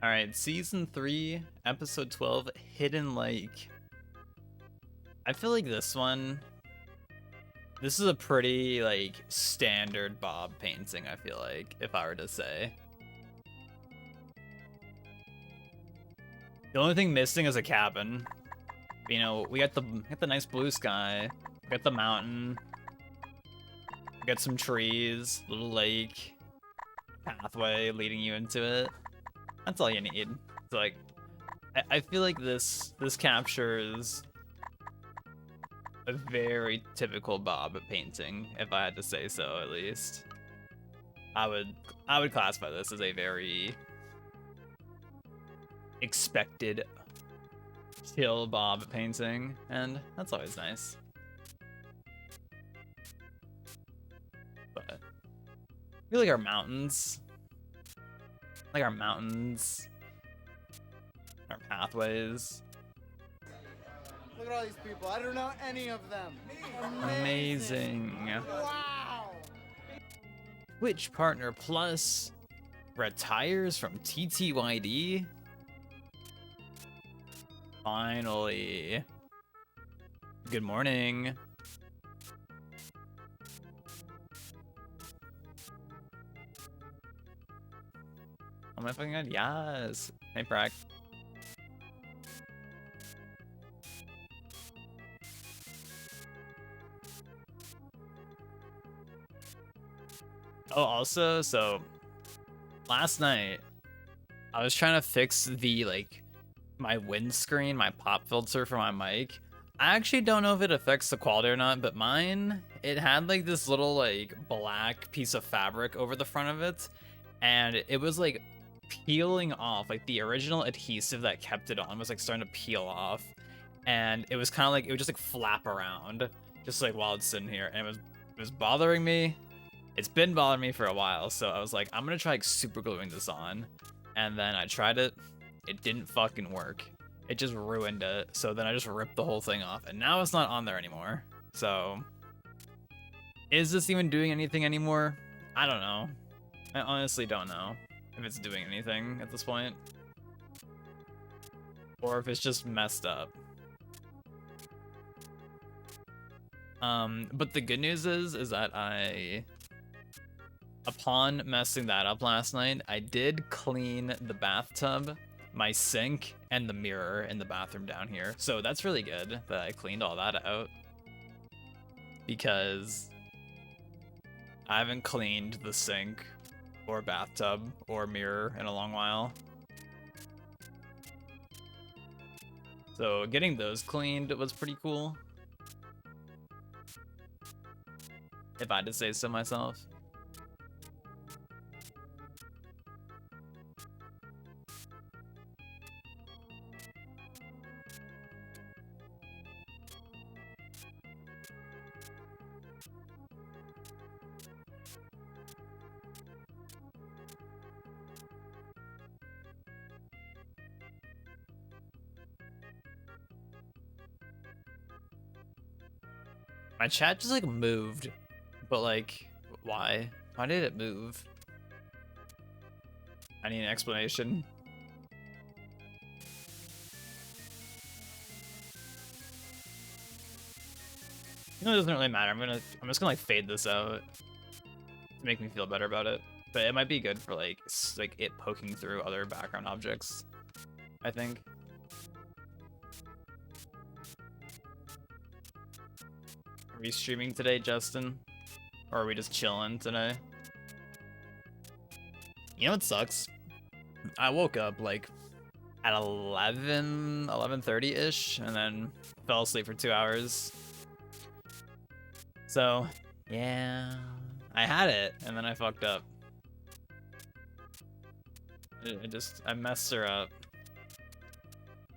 Alright, Season 3, Episode 12, Hidden Lake. I feel like this is a pretty, standard Bob painting, I feel like, if I were to say. The only thing missing is a cabin. You know, we got the nice blue sky, we got the mountain, we got some trees, little lake, pathway leading you into it. That's all you need. It's like, I feel like this captures a very typical Bob painting, if I had to say so, at least. I would classify this as a very expected chill Bob painting, and that's always nice. But I feel like our mountains, our pathways. Look at all these people. I don't know any of them. Amazing. Wow. Twitch Partner Plus retires from TTYD. Finally. Good morning. Oh my fucking god, yes. Hey, Prac. Oh, also, so last night I was trying to fix the my windscreen, my pop filter for my mic. I actually don't know if it affects the quality or not, but mine, it had this little black piece of fabric over the front of it, and it was peeling off. The original adhesive that kept it on was starting to peel off, and it was kind of it would just flap around just while it's sitting here, and it was bothering me. It's been bothering me for a while, so I was like, I'm gonna try super gluing this on. And then I tried it. It didn't fucking work. It just ruined it. So then I just ripped the whole thing off, and now it's not on there anymore. So is this even doing anything anymore? I don't know. I honestly don't know if it's doing anything at this point, or if it's just messed up. But the good news is that upon messing that up last night, I did clean the bathtub, my sink, and the mirror in the bathroom down here. So that's really good that I cleaned all that out, because I haven't cleaned the sink or bathtub or mirror in a long while. So getting those cleaned was pretty cool, if I had to say so myself. My chat just moved, but why? Why did it move? I need an explanation. You know, it doesn't really matter. I'm just gonna fade this out to make me feel better about it. But it might be good for it poking through other background objects, I think. Are we streaming today, Justin? Or are we just chilling today? You know what sucks? I woke up at 11:30-ish, and then fell asleep for 2 hours. So, yeah, I had it, and then I fucked up. I messed her up.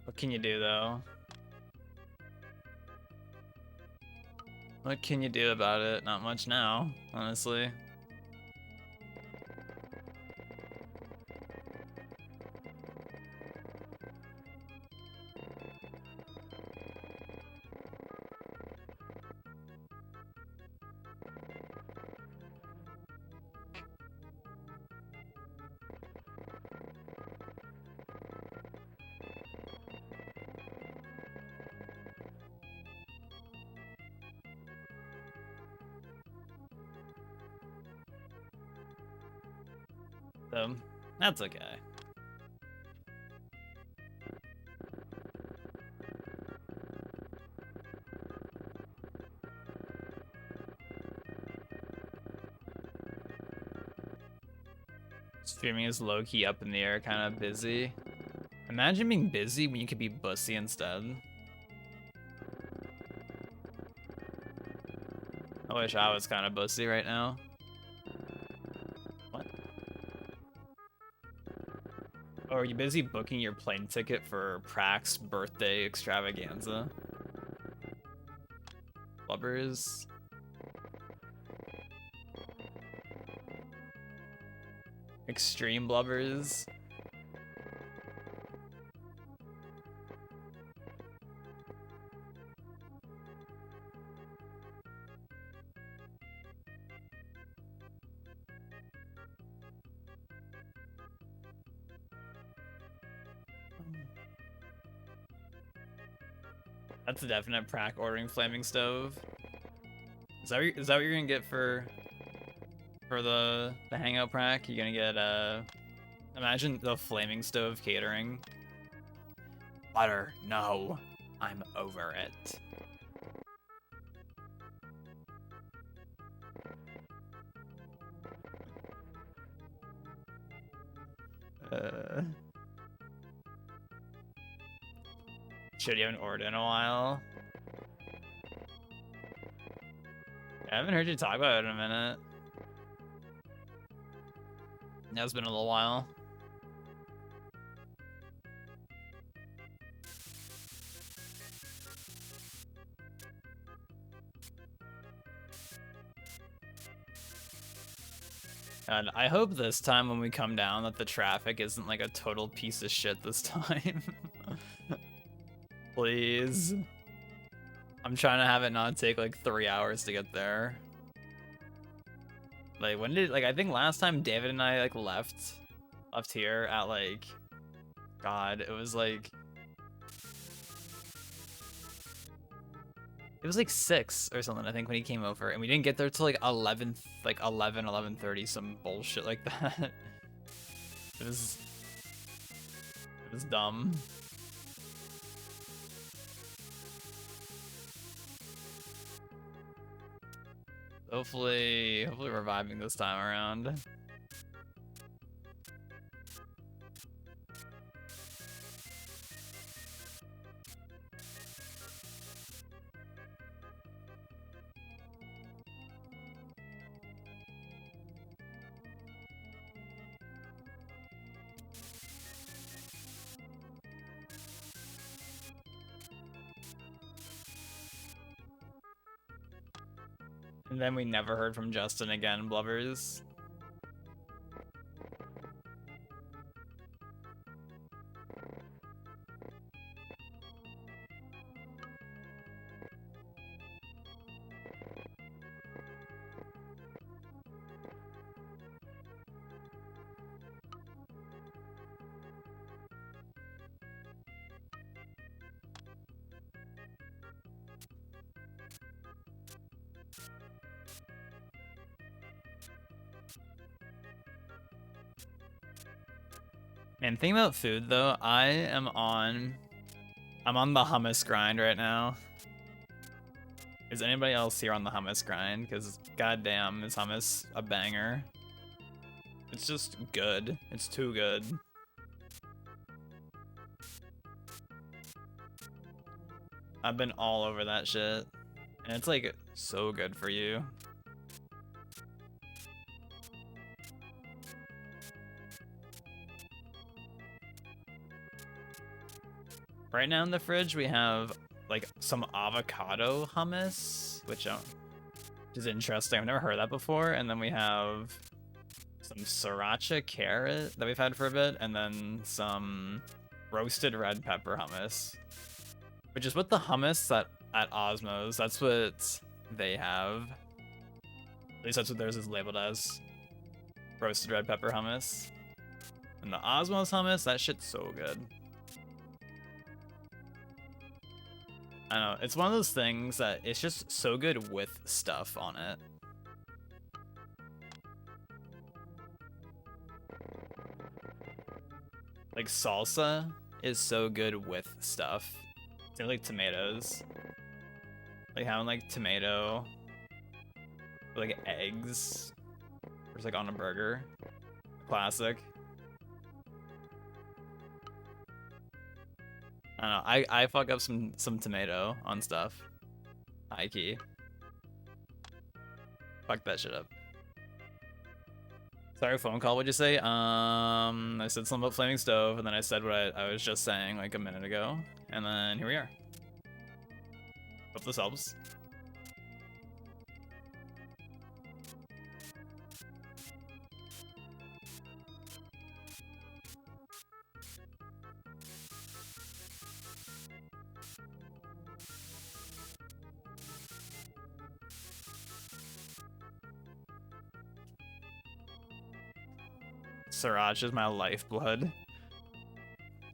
What can you do, though? What can you do about it? Not much now, honestly. So, that's okay. Streaming is low-key up in the air, kind of busy. Imagine being busy when you could be bussy instead. I wish I was kind of bussy right now. What? Oh, are you busy booking your plane ticket for Prax's birthday extravaganza? Blubbers. Extreme blubbers. That's a definite prac ordering flaming stove. Is that what you're gonna get for the hangout prac? You're gonna get imagine the flaming stove catering. Butter, no. I'm over it. Shit, you haven't ordered in a while. I haven't heard you talk about it in a minute. Yeah, it's been a little while. And I hope this time when we come down that the traffic isn't like a total piece of shit this time. Please. I'm trying to have it not take like 3 hours to get there. Like when did I think last time David and I like left here at like God, it was like 6 or something I think when he came over, and we didn't get there till like 11:30, some bullshit like that. It was dumb. Hopefully we're vibing this time around. And then we never heard from Justin again, blubbers. Man, thing about food though, I'm on the hummus grind right now. Is anybody else here on the hummus grind? Because goddamn, is hummus a banger? It's just good. It's too good. I've been all over that shit. And it's like so good for you. Right now in the fridge we have like some avocado hummus, which is interesting. I've never heard of that before. And then we have some sriracha carrot that we've had for a bit, and then some roasted red pepper hummus, which is what the hummus that at Osmo's, that's what they have. At least that's what theirs is labeled as. Roasted red pepper hummus. And the Osmo's hummus, that shit's so good. I don't know, it's one of those things that it's just so good with stuff on it. Like salsa is so good with stuff. Same like tomatoes. Like having like tomato, like eggs, or just like on a burger. Classic. I don't know. I fuck up some tomato on stuff. High key. Fuck that shit up. Sorry, phone call. What'd you say? I said something about flaming stove, and then I said what I was just saying like a minute ago, and then here we are. Hope this helps. Sriracha is my lifeblood.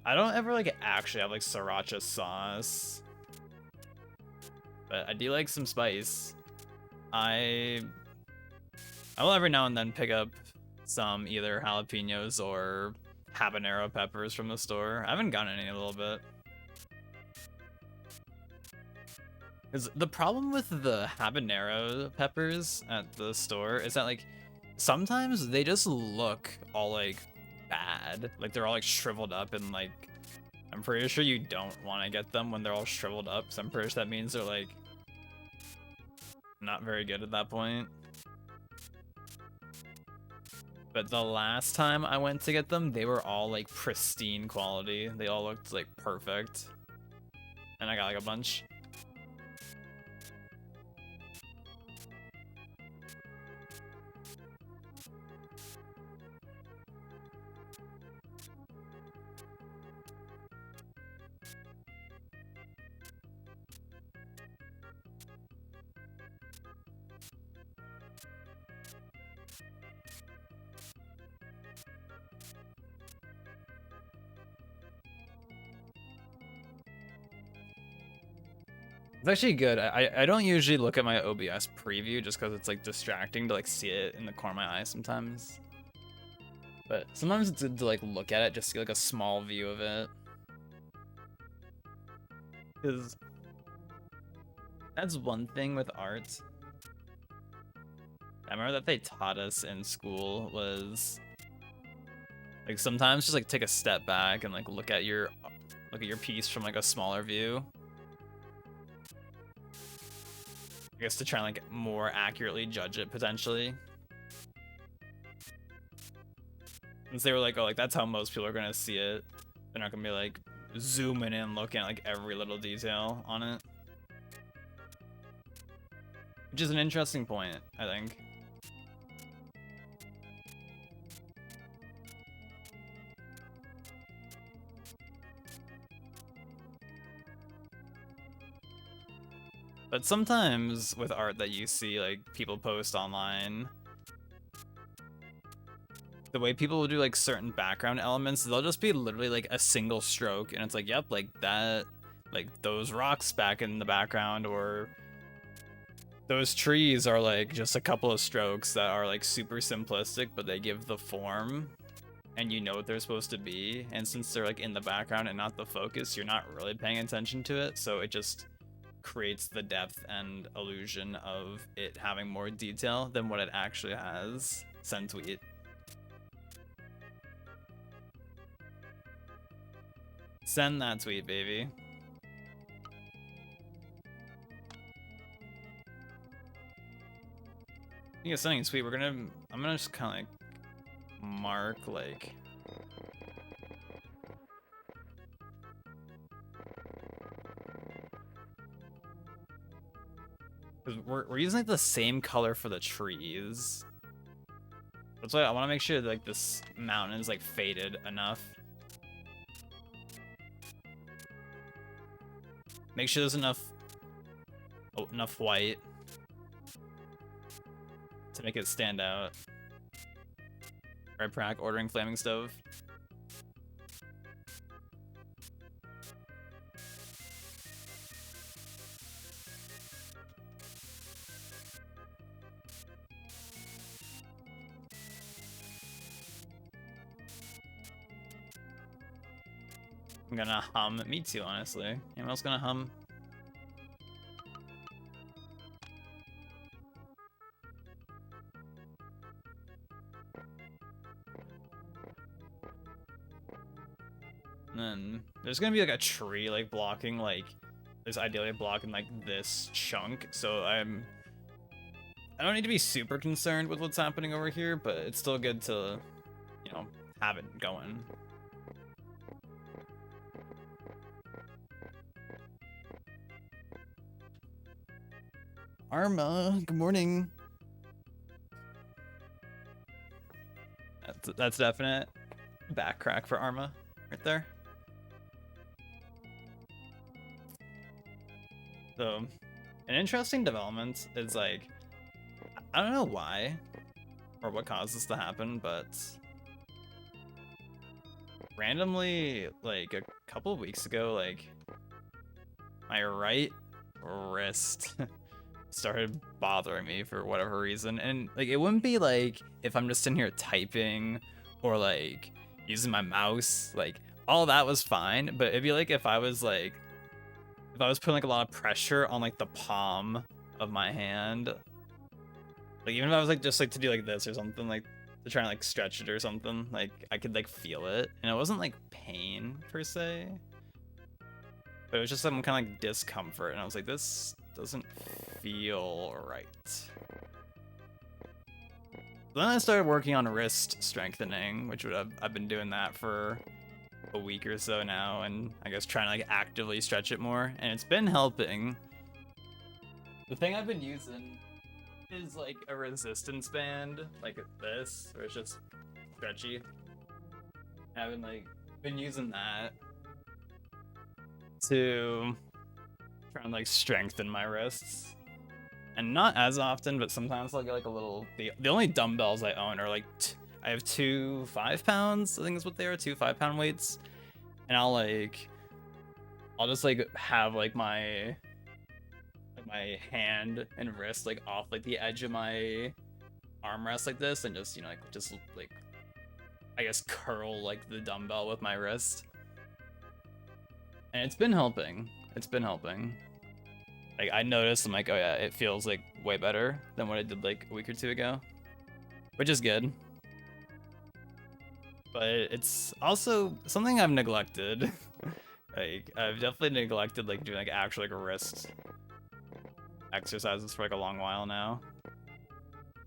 I don't ever like actually have like sriracha sauce, but I do like some spice. I will every now and then pick up some either jalapenos or habanero peppers from the store. I haven't gotten any in a little bit. Because the problem with the habanero peppers at the store is that like sometimes they just look all like bad. Like they're all like shriveled up and like I'm pretty sure you don't want to get them when they're all shriveled up. So I'm pretty sure that means they're like not very good at that point. But the last time I went to get them, they were all like pristine quality. They all looked like perfect. And I got like a bunch. It's actually good. I don't usually look at my OBS preview just because it's like distracting to like see it in the corner of my eye sometimes. But sometimes it's good to like look at it, just see like a small view of it. Because that's one thing with art. I remember that they taught us in school was like sometimes just like take a step back and like look at your piece from like a smaller view. I guess to try and like more accurately judge it potentially. Since they were like, oh, like that's how most people are gonna see it. They're not gonna be like zooming in, looking at like every little detail on it. Which is an interesting point, I think. But sometimes with art that you see like people post online, the way people will do like certain background elements, they'll just be literally like a single stroke and it's like, yep, like that, like those rocks back in the background or those trees are like just a couple of strokes that are like super simplistic, but they give the form and you know what they're supposed to be. And since they're like in the background and not the focus, you're not really paying attention to it. So it just creates the depth and illusion of it having more detail than what it actually has. Send tweet. Send that tweet, baby. Yeah, sending a tweet. I'm gonna just kind of like mark like. We're using like the same color for the trees. That's why I want to make sure that, like this mountain is like faded enough. Make sure there's enough white to make it stand out. Right, Prac, ordering flaming stove. I'm gonna hum. Me too, honestly. Anyone else gonna hum? And then there's gonna be like a tree like blocking like this, ideally blocking like this chunk. So I don't need to be super concerned with what's happening over here, but it's still good to, you know, have it going. Arma, good morning. That's definite back crack for Arma right there. So, an interesting development is like, I don't know why or what caused this to happen, but randomly, like a couple of weeks ago, like my right wrist started bothering me for whatever reason. And like, it wouldn't be like if I'm just sitting here typing or like using my mouse, like all that was fine. But it'd be like if I was putting like a lot of pressure on like the palm of my hand, like even if I was like just like to do like this or something, like to try and like stretch it or something, like I could like feel it, and it wasn't like pain per se, but it was just some kind of like discomfort, and I was like, this doesn't feel right. Then I started working on wrist strengthening, which I've been doing that for a week or so now, and I guess trying to like actively stretch it more, and it's been helping. The thing I've been using is like a resistance band, like this, where it's just stretchy. I've been using that to try and like strengthen my wrists, and not as often, but sometimes I'll get like a little. The only dumbbells I own are like I have two 5-pounds. I think is what they are, two 5-pound weights, and I'll just like have like my hand and wrist like off like the edge of my armrest like this, and just, you know, like I guess curl like the dumbbell with my wrist, and it's been helping. It's been helping. Like I noticed, I'm like, oh yeah, it feels like way better than what I did like a week or two ago, which is good. But it's also something I've neglected. Like I've definitely neglected like doing like actual like wrist exercises for like a long while now.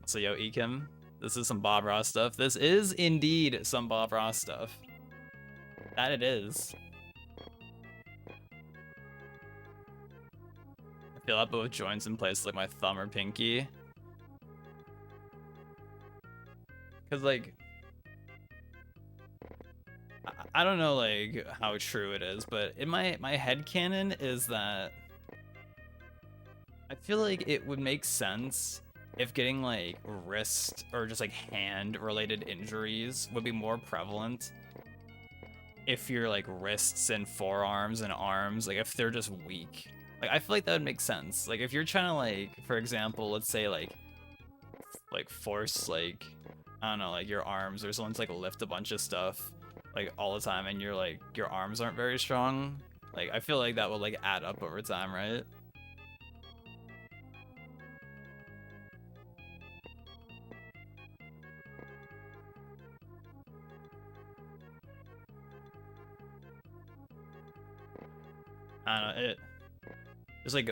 So yo, Ekim, this is some Bob Ross stuff. This is indeed some Bob Ross stuff. That it is. I feel that both joints in places like my thumb or pinky. Cause like, I don't know like how true it is, but in my headcanon is that I feel like it would make sense if getting like wrist or just like hand related injuries would be more prevalent if your like wrists and forearms and arms, like if they're just weak. Like I feel like that would make sense. Like if you're trying to like, for example, let's say like force like, I don't know, like your arms or someone's like lift a bunch of stuff like all the time, and you're like your arms aren't very strong. Like I feel like that will like add up over time, right? I don't know, there's like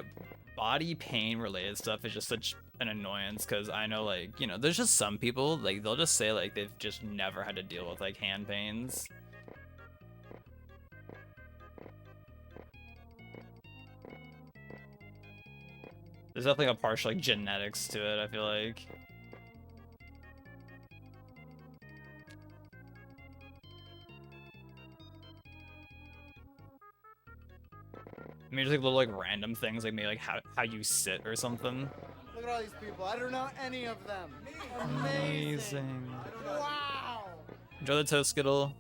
body pain related stuff is just such an annoyance, because I know like, you know, there's just some people like they'll just say like they've just never had to deal with like hand pains. There's definitely a partial like genetics to it, I feel like. Maybe just like little like random things, like maybe like how you sit or something. Look at all these people. I don't know any of them. Amazing. Wow. Enjoy the toast, Skittle.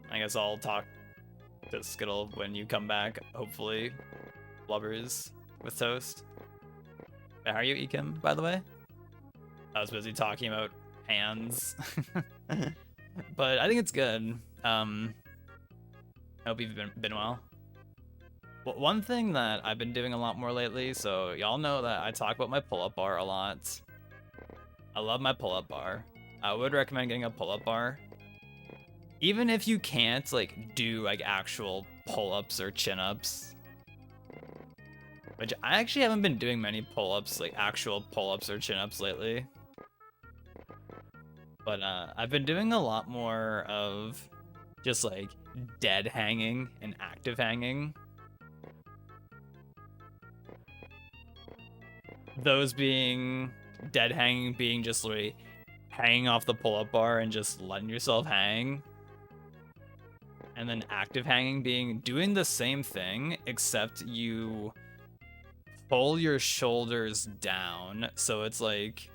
I guess I'll talk to Skittle when you come back, hopefully. Blubbers with toast. How are you, Ekim, by the way? I was busy talking about hands. But I think it's good. I hope you've been well. Well, one thing that I've been doing a lot more lately, so y'all know that I talk about my pull-up bar a lot. I love my pull-up bar. I would recommend getting a pull-up bar. Even if you can't like do like actual pull-ups or chin-ups. Which I actually haven't been doing many pull-ups, like actual pull-ups or chin-ups lately. But I've been doing a lot more of just like dead hanging and active hanging. Those being dead hanging being just literally hanging off the pull-up bar and just letting yourself hang. And then active hanging being doing the same thing, except you pull your shoulders down. So it's like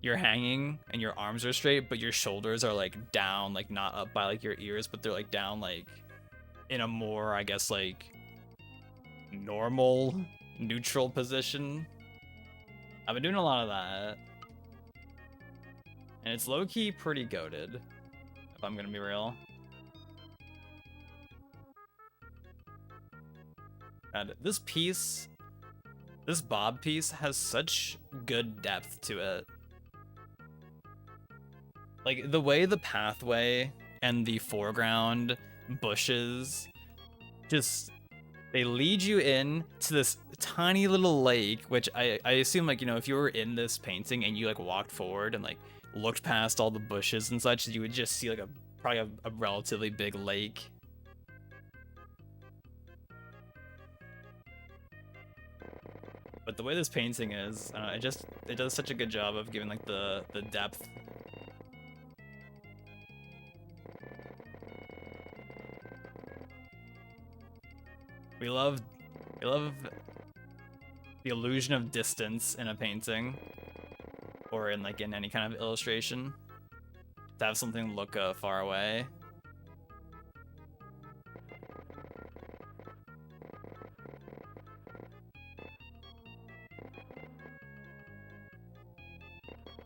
you're hanging and your arms are straight, but your shoulders are like down, like not up by like your ears, but they're like down like in a more, I guess, like normal, neutral position. I've been doing a lot of that. And it's low-key pretty goated, if I'm gonna be real. And this piece, this bob piece has such good depth to it. Like the way the pathway and the foreground bushes just they lead you in to this tiny little lake, which I assume like, you know, if you were in this painting and you like walked forward and like looked past all the bushes and such, you would just see like probably a relatively big lake. But the way this painting is, it does such a good job of giving like the depth. We love the illusion of distance in a painting, or in like in any kind of illustration, to have something look far away.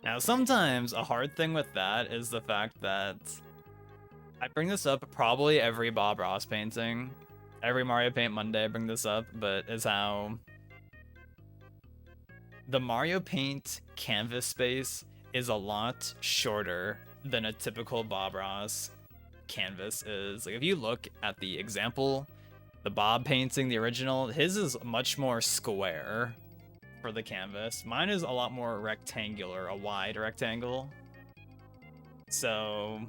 Now, sometimes a hard thing with that is the fact that I bring this up probably every Bob Ross painting. Every Mario Paint Monday I bring this up, but is how the Mario Paint canvas space is a lot shorter than a typical Bob Ross canvas is. Like if you look at the example, the Bob painting, the original, his is much more square for the canvas. Mine is a lot more rectangular, a wide rectangle. So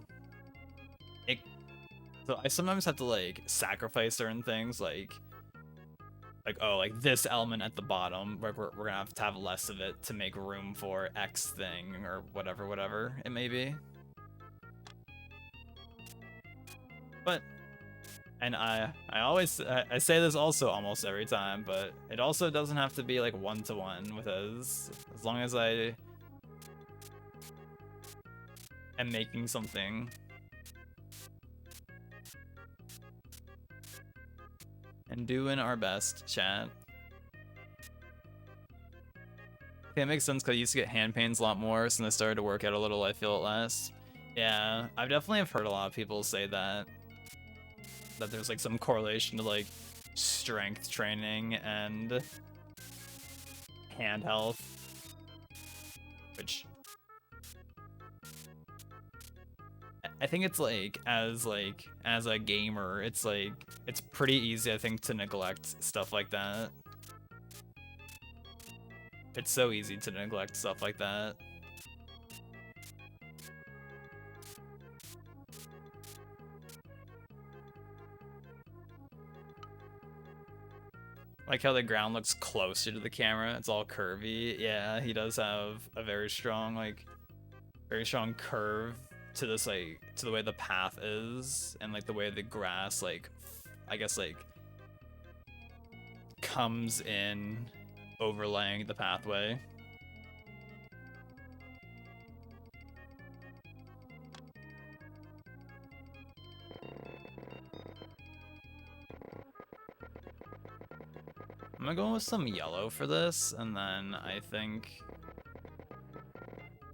I sometimes have to like sacrifice certain things, like oh, like this element at the bottom, we're gonna have to have less of it to make room for X thing or whatever it may be. But, and I always I say this also almost every time, but it also doesn't have to be like one-to-one with us, as long as I am making something. And doing our best, chat. Okay, it makes sense because I used to get hand pains a lot more, so when I started to work out a little, I feel it less. Yeah, I've definitely have heard a lot of people say that there's like some correlation to like strength training and hand health, which I think it's like as a gamer, it's like it's pretty easy, I think, to neglect stuff like that. It's so easy to neglect stuff like that. Like how the ground looks closer to the camera. It's all curvy. Yeah, he does have a very strong curve to this, like, to the way the path is, and like the way the grass, like, I guess, like, comes in overlaying the pathway. I'm gonna go with some yellow for this, and then I think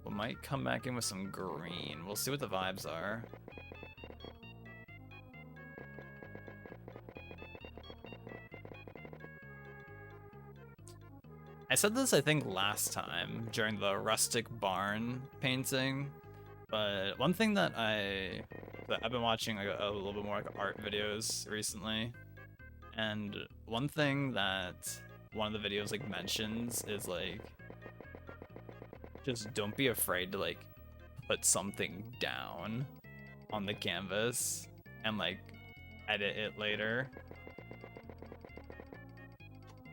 we might come back in with some green. We'll see what the vibes are. I said this, I think, last time during the rustic barn painting, but one thing that I've been watching like a little bit more like art videos recently, and one thing that one of the videos like mentions is like just don't be afraid to like put something down on the canvas and like edit it later.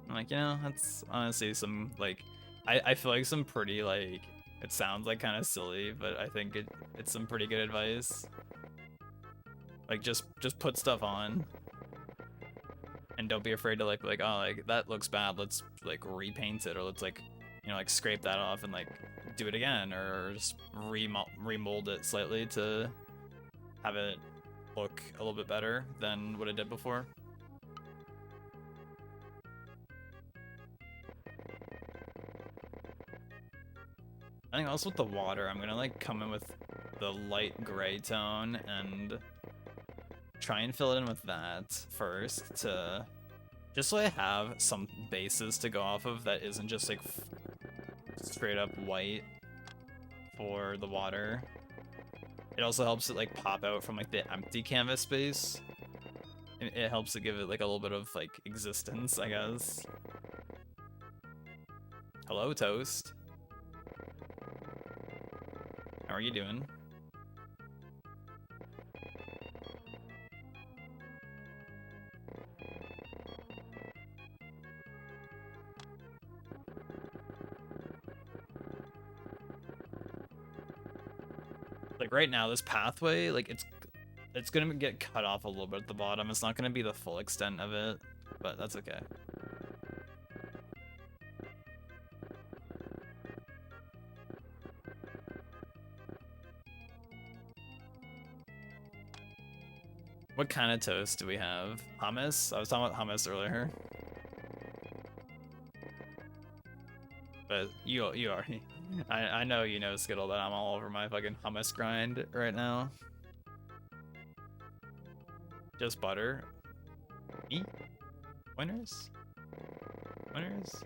I'm like, that's honestly some like I feel like some pretty like it sounds like kind of silly, but I think it's some pretty good advice. Like just put stuff on and don't be afraid to like oh like that looks bad, let's like repaint it, or let's like like scrape that off and like do it again, or just remold it slightly to have it look a little bit better than what it did before. I think also with the water, I'm gonna like come in with the light gray tone and try and fill it in with that first to just so I have some bases to go off of that isn't just like straight up white for the water. It also helps it like pop out from like the empty canvas space. It helps to give it like a little bit of like existence, I guess. Hello, Toast. How are you doing? Like right now, this pathway, like it's gonna get cut off a little bit at the bottom. It's not gonna be the full extent of it, but that's okay. What kind of toast do we have? Hummus? I was talking about hummus earlier. But you already, I know you know, Skittle, that I'm all over my fucking hummus grind right now. Just butter. Eat. Winners? Winners?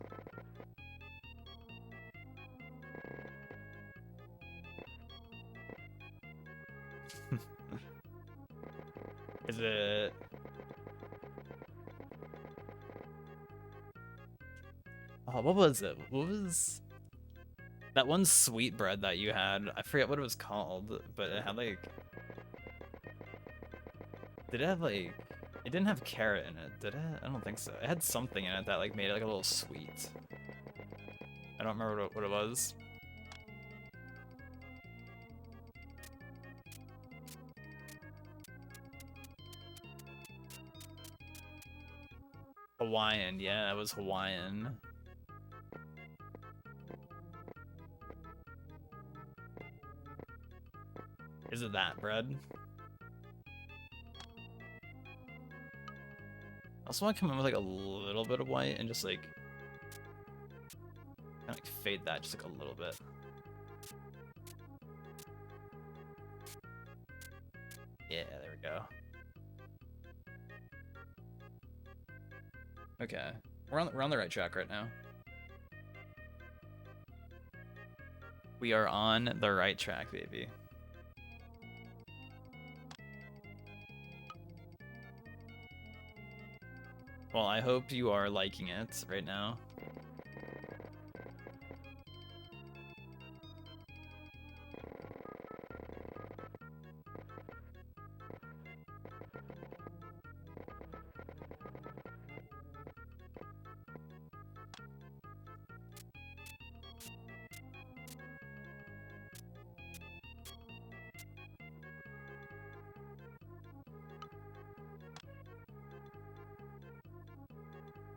Is it... Oh, what was it? What was... That one sweet bread that you had? I forget what it was called, but it had like... Did it have like... It didn't have carrot in it, did it? I don't think so. It had something in it that like made it like a little sweet. I don't remember what it was. Hawaiian, yeah, it was Hawaiian. Is it that bread? I also want to come in with like a little bit of white and just like kind of like fade that just like a little bit. Yeah, there we go. Okay, we're on the right track right now. We are on the right track, baby. Well, I hope you are liking it right now.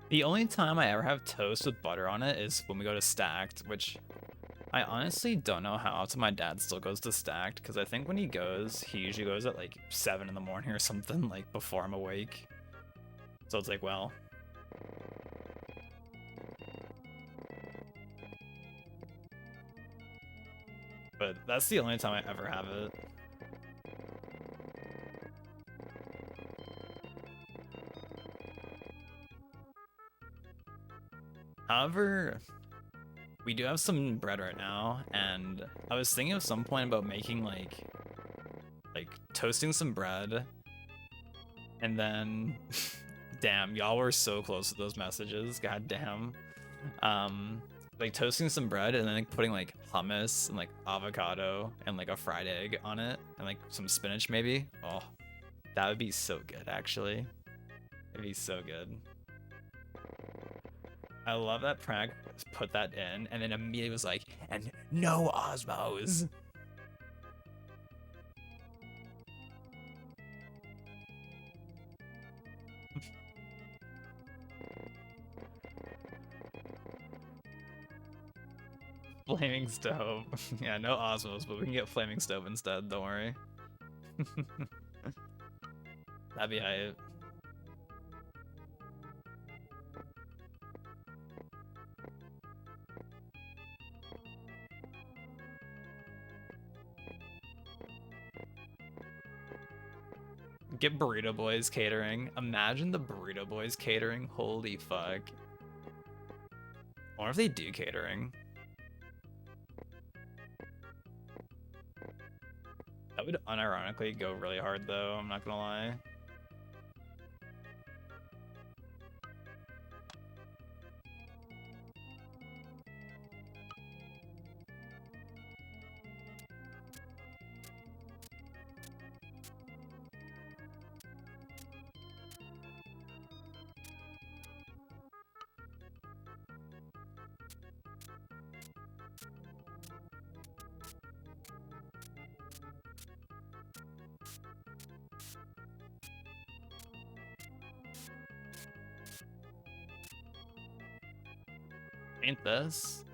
The only time I ever have toast with butter on it is when we go to Stacked, which I honestly don't know how often my dad still goes to Stacked, because I think when he goes, he usually goes at like 7 in the morning or something, like before I'm awake. So it's like, well. But that's the only time I ever have it. However, we do have some bread right now, and I was thinking at some point about making like toasting some bread, and then damn, y'all were so close to those messages. God damn. Um, like toasting some bread and then like putting like hummus and like avocado and like a fried egg on it and like some spinach maybe. Oh, that would be so good actually. It'd be so good. I love that Prank put that in and then immediately was like, and no Osmos. Flaming stove. Yeah, no Osmos, but we can get flaming stove instead, don't worry. That'd be hype. Get Burrito Boys catering. Imagine the Burrito Boys catering. Holy fuck. I wonder if they do catering. That would unironically go really hard though, I'm not gonna lie. Ain't this?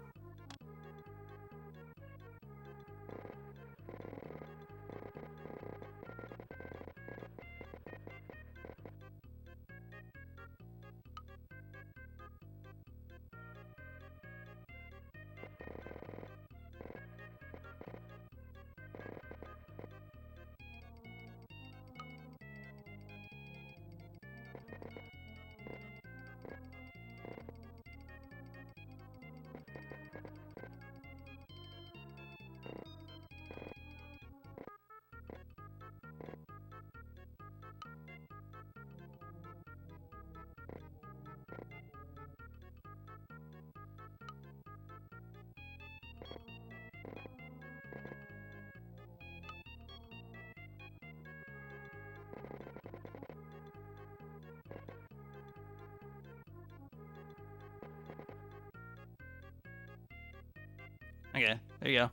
Okay, there you go.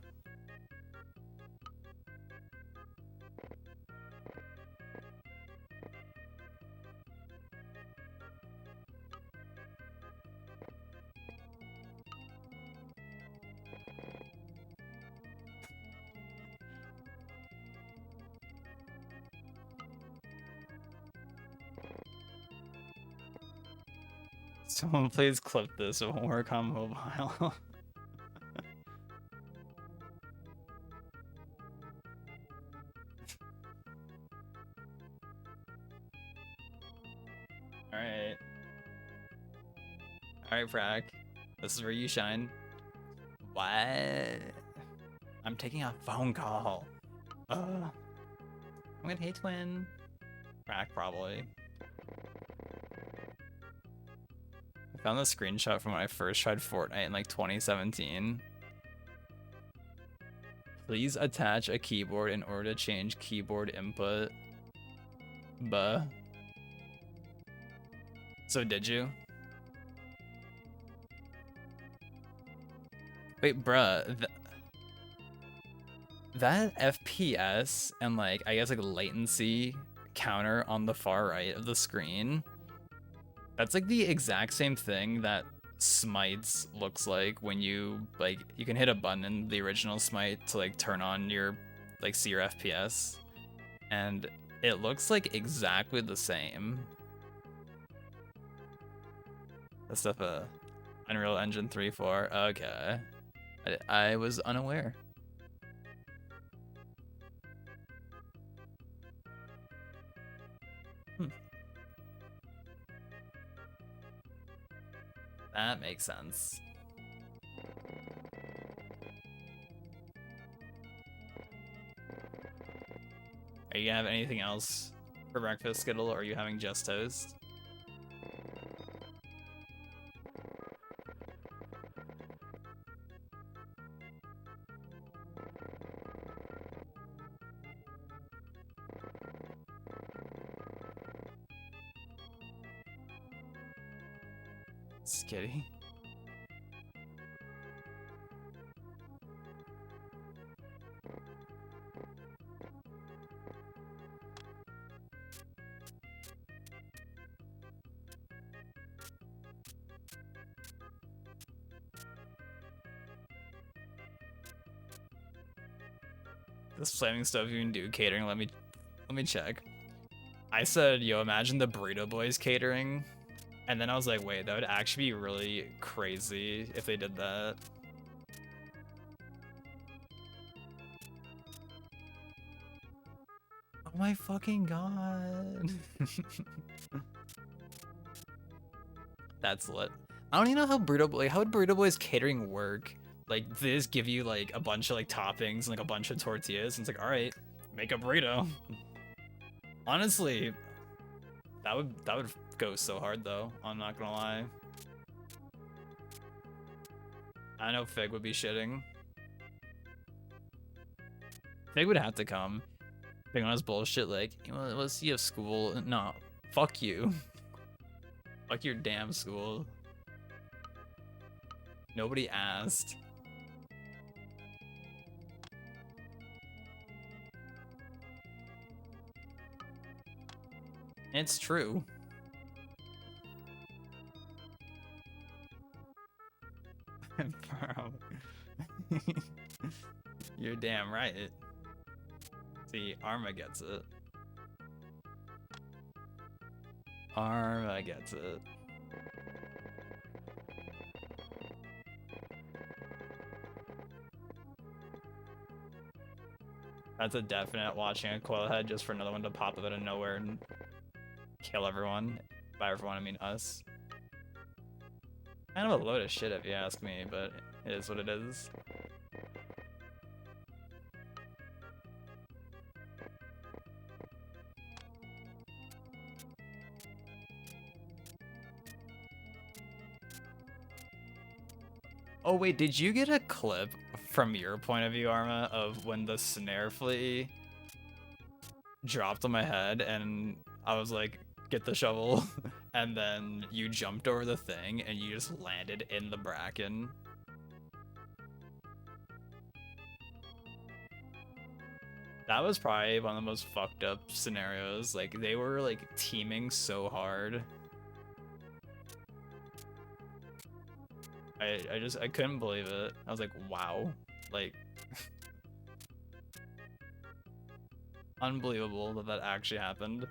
Someone please clip this, it won't work on mobile. Alright. Alright, Frack. This is where you shine. What? I'm taking a phone call. I'm gonna hate twin. Frack, probably. I found the screenshot from when I first tried Fortnite in like 2017. Please attach a keyboard in order to change keyboard input. Buh. So did you? Wait, bruh. That FPS and like, I guess like latency counter on the far right of the screen, that's like the exact same thing that Smites looks like when you like, you can hit a button in the original Smite to like turn on your, like see your FPS. And it looks like exactly the same. That's stuff Unreal Engine 3.4. Okay. I was unaware. That makes sense. Are you gonna have anything else for breakfast, Skittle, or are you having just toast? Skitty. This flaming stove you can do catering. Let me check. I said, yo, imagine the Burrito Boys catering. And then I was like, wait, that would actually be really crazy if they did that. Oh my fucking god. That's lit. I don't even know how how would Burrito Boys catering work? Like, they just give you like a bunch of like toppings and like a bunch of tortillas, and it's like, all right, make a burrito. Honestly, that would go so hard though. I'm not gonna lie. I know Fig would be shitting. Fig would have to come. Fig on his bullshit like, let's see if school. No, fuck you. Fuck your damn school. Nobody asked. It's true. Bro. You're damn right. See, Arma gets it. Arma gets it. That's a definite watching a coil head just for another one to pop up out of nowhere and kill everyone. By everyone, I mean us. Kind of a load of shit if you ask me, but it is what it is. Oh wait, did you get a clip from your point of view, Arma, of when the snare flea dropped on my head and I was like, get the shovel, and then you jumped over the thing and you just landed in the bracken? That was probably one of the most fucked up scenarios. Like, they were like teaming so hard. I couldn't believe it. I was like, wow. Like, unbelievable that that actually happened.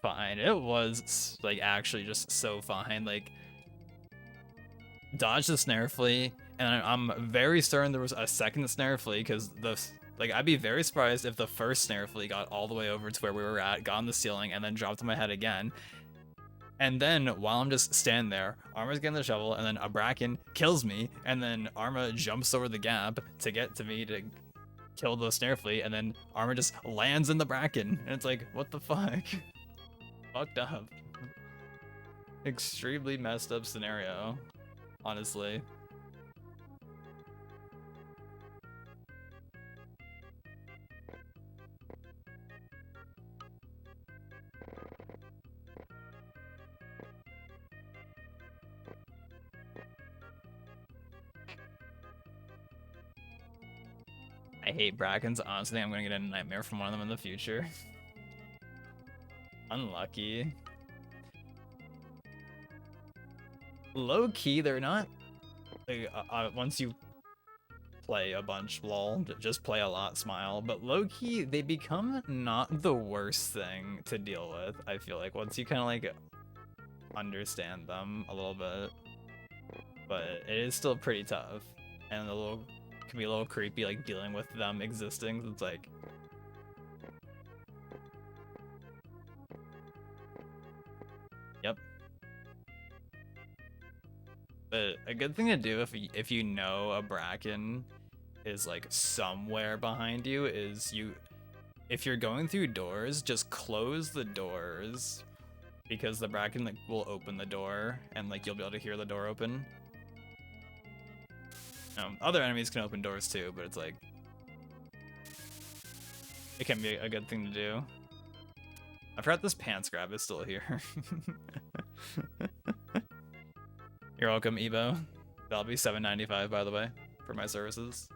Fine. It was like actually just so fine. Like, dodge the snare flea, and I'm very certain there was a second snare flea because I'd be very surprised if the first snare flea got all the way over to where we were at, got on the ceiling, and then dropped on my head again. And then while I'm just standing there, Arma's getting the shovel, and then a bracken kills me, and then Arma jumps over the gap to get to me to kill the snare flea, and then Arma just lands in the bracken, and it's like, what the fuck? Fucked up. Extremely messed up scenario, honestly. I hate brackens. Honestly, I'm gonna get a nightmare from one of them in the future. Unlucky. Low key, they're not. Like, once you play a bunch, lol, just play a lot, smile. But low key, they become not the worst thing to deal with. I feel like once you kind of like understand them a little bit, but it is still pretty tough, and can be a little creepy, like dealing with them existing. It's like, yep. But A good thing to do if you know a bracken is like somewhere behind you is if you're going through doors, just close the doors because the bracken like will open the door and like you'll be able to hear the door open. Other enemies can open doors too, but it's like it can be a good thing to do. I forgot this pants grab is still here. You're welcome, Evo. That'll be $7.95 by the way for my services.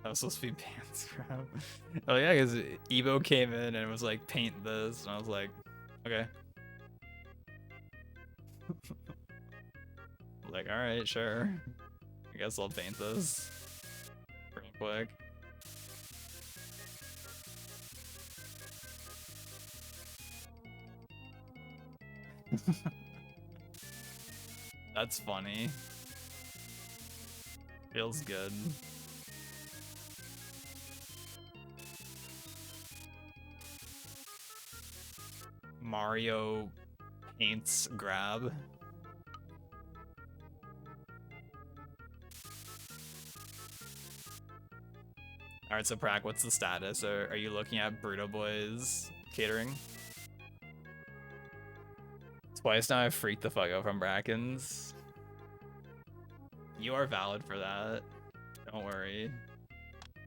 That was supposed to be pants grab. Oh yeah, because Evo came in and it was like paint this, and I was like, okay. Like, all right, sure. I guess I'll paint this real quick. That's funny. Feels good. Mario paints grab. Alright, so Prac, what's the status? Are you looking at Burrito Boys catering? Twice now I've freaked the fuck out from Brackens. You are valid for that. Don't worry.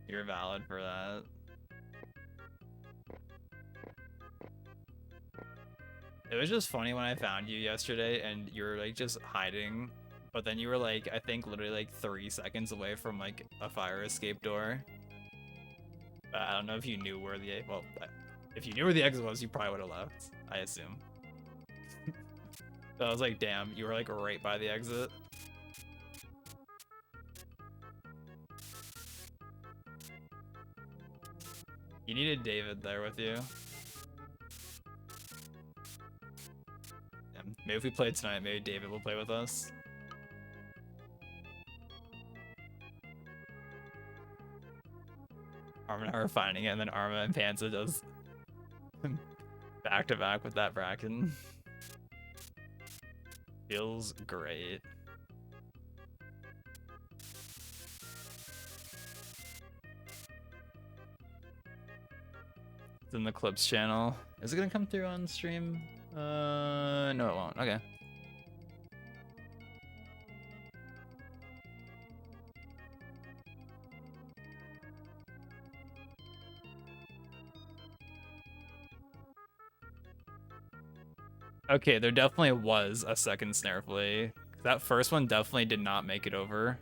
You're valid for that. It was just funny when I found you yesterday and you were like just hiding, but then you were like, I think literally like 3 seconds away from like a fire escape door. I don't know if you knew where the, well, if you knew where the exit was, you probably would have left, I assume. So I was like, damn, you were like right by the exit. You needed David there with you. Maybe if we play tonight, maybe David will play with us. Arma and I are finding it, and then Arma and Panza does back to back with that bracken. Feels great. It's in the clips channel. Is it gonna come through on stream? No, it won't. Okay. Okay, there definitely was a second snare flea. That first one definitely did not make it over.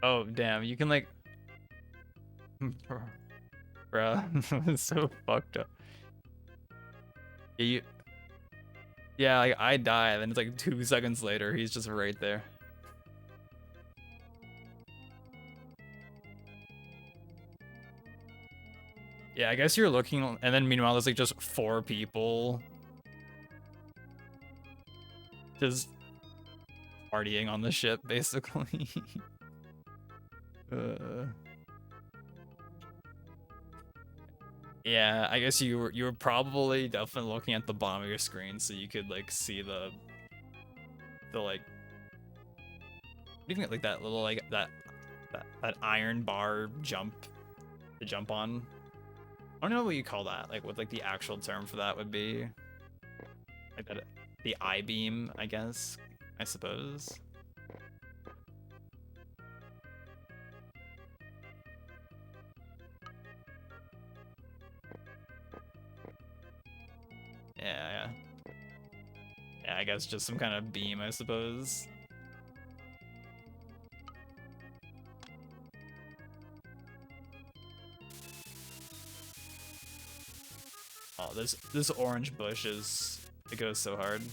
Oh, damn, you can like... Bruh, it's so fucked up. Yeah, like I die, and then it's like 2 seconds later, he's just right there. Yeah, I guess you're looking, and then meanwhile there's like just 4 people just partying on the ship, basically. Yeah, I guess you were probably definitely looking at the bottom of your screen so you could like see the like, what do you think, like that little like that iron bar jump to jump on? I don't know what you call that, like what like the actual term for that would be. Like that, the I-beam, I guess, I suppose. Yeah. Yeah, I guess just some kind of beam, I suppose. Oh, this orange bush it goes so hard.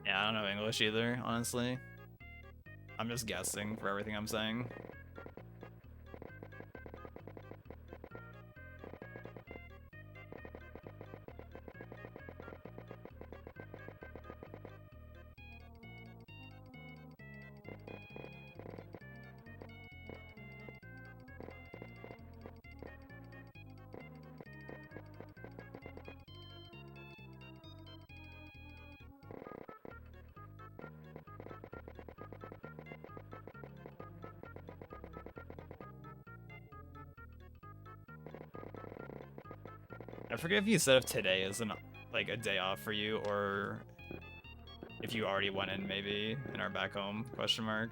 Yeah, I don't know English either, honestly. I'm just guessing for everything I'm saying. I forget if you said if today is like a day off for you, or if you already went in maybe and are back home, question mark.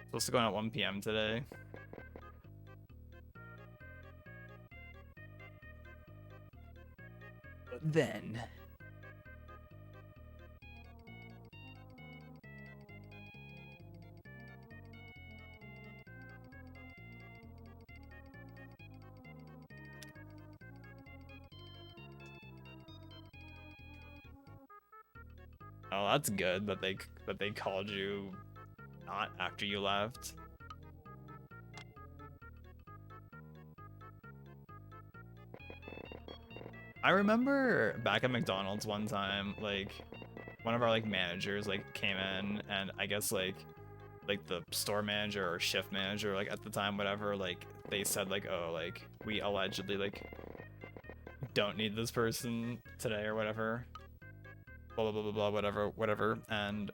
Supposed to go in at 1 p.m. today. But then oh, that's good that they called you not after you left. I remember back at McDonald's one time, like one of our like managers like came in, and I guess like the store manager or shift manager like at the time, whatever, like they said like, oh, like we allegedly like don't need this person today or whatever, blah blah blah blah blah, whatever, and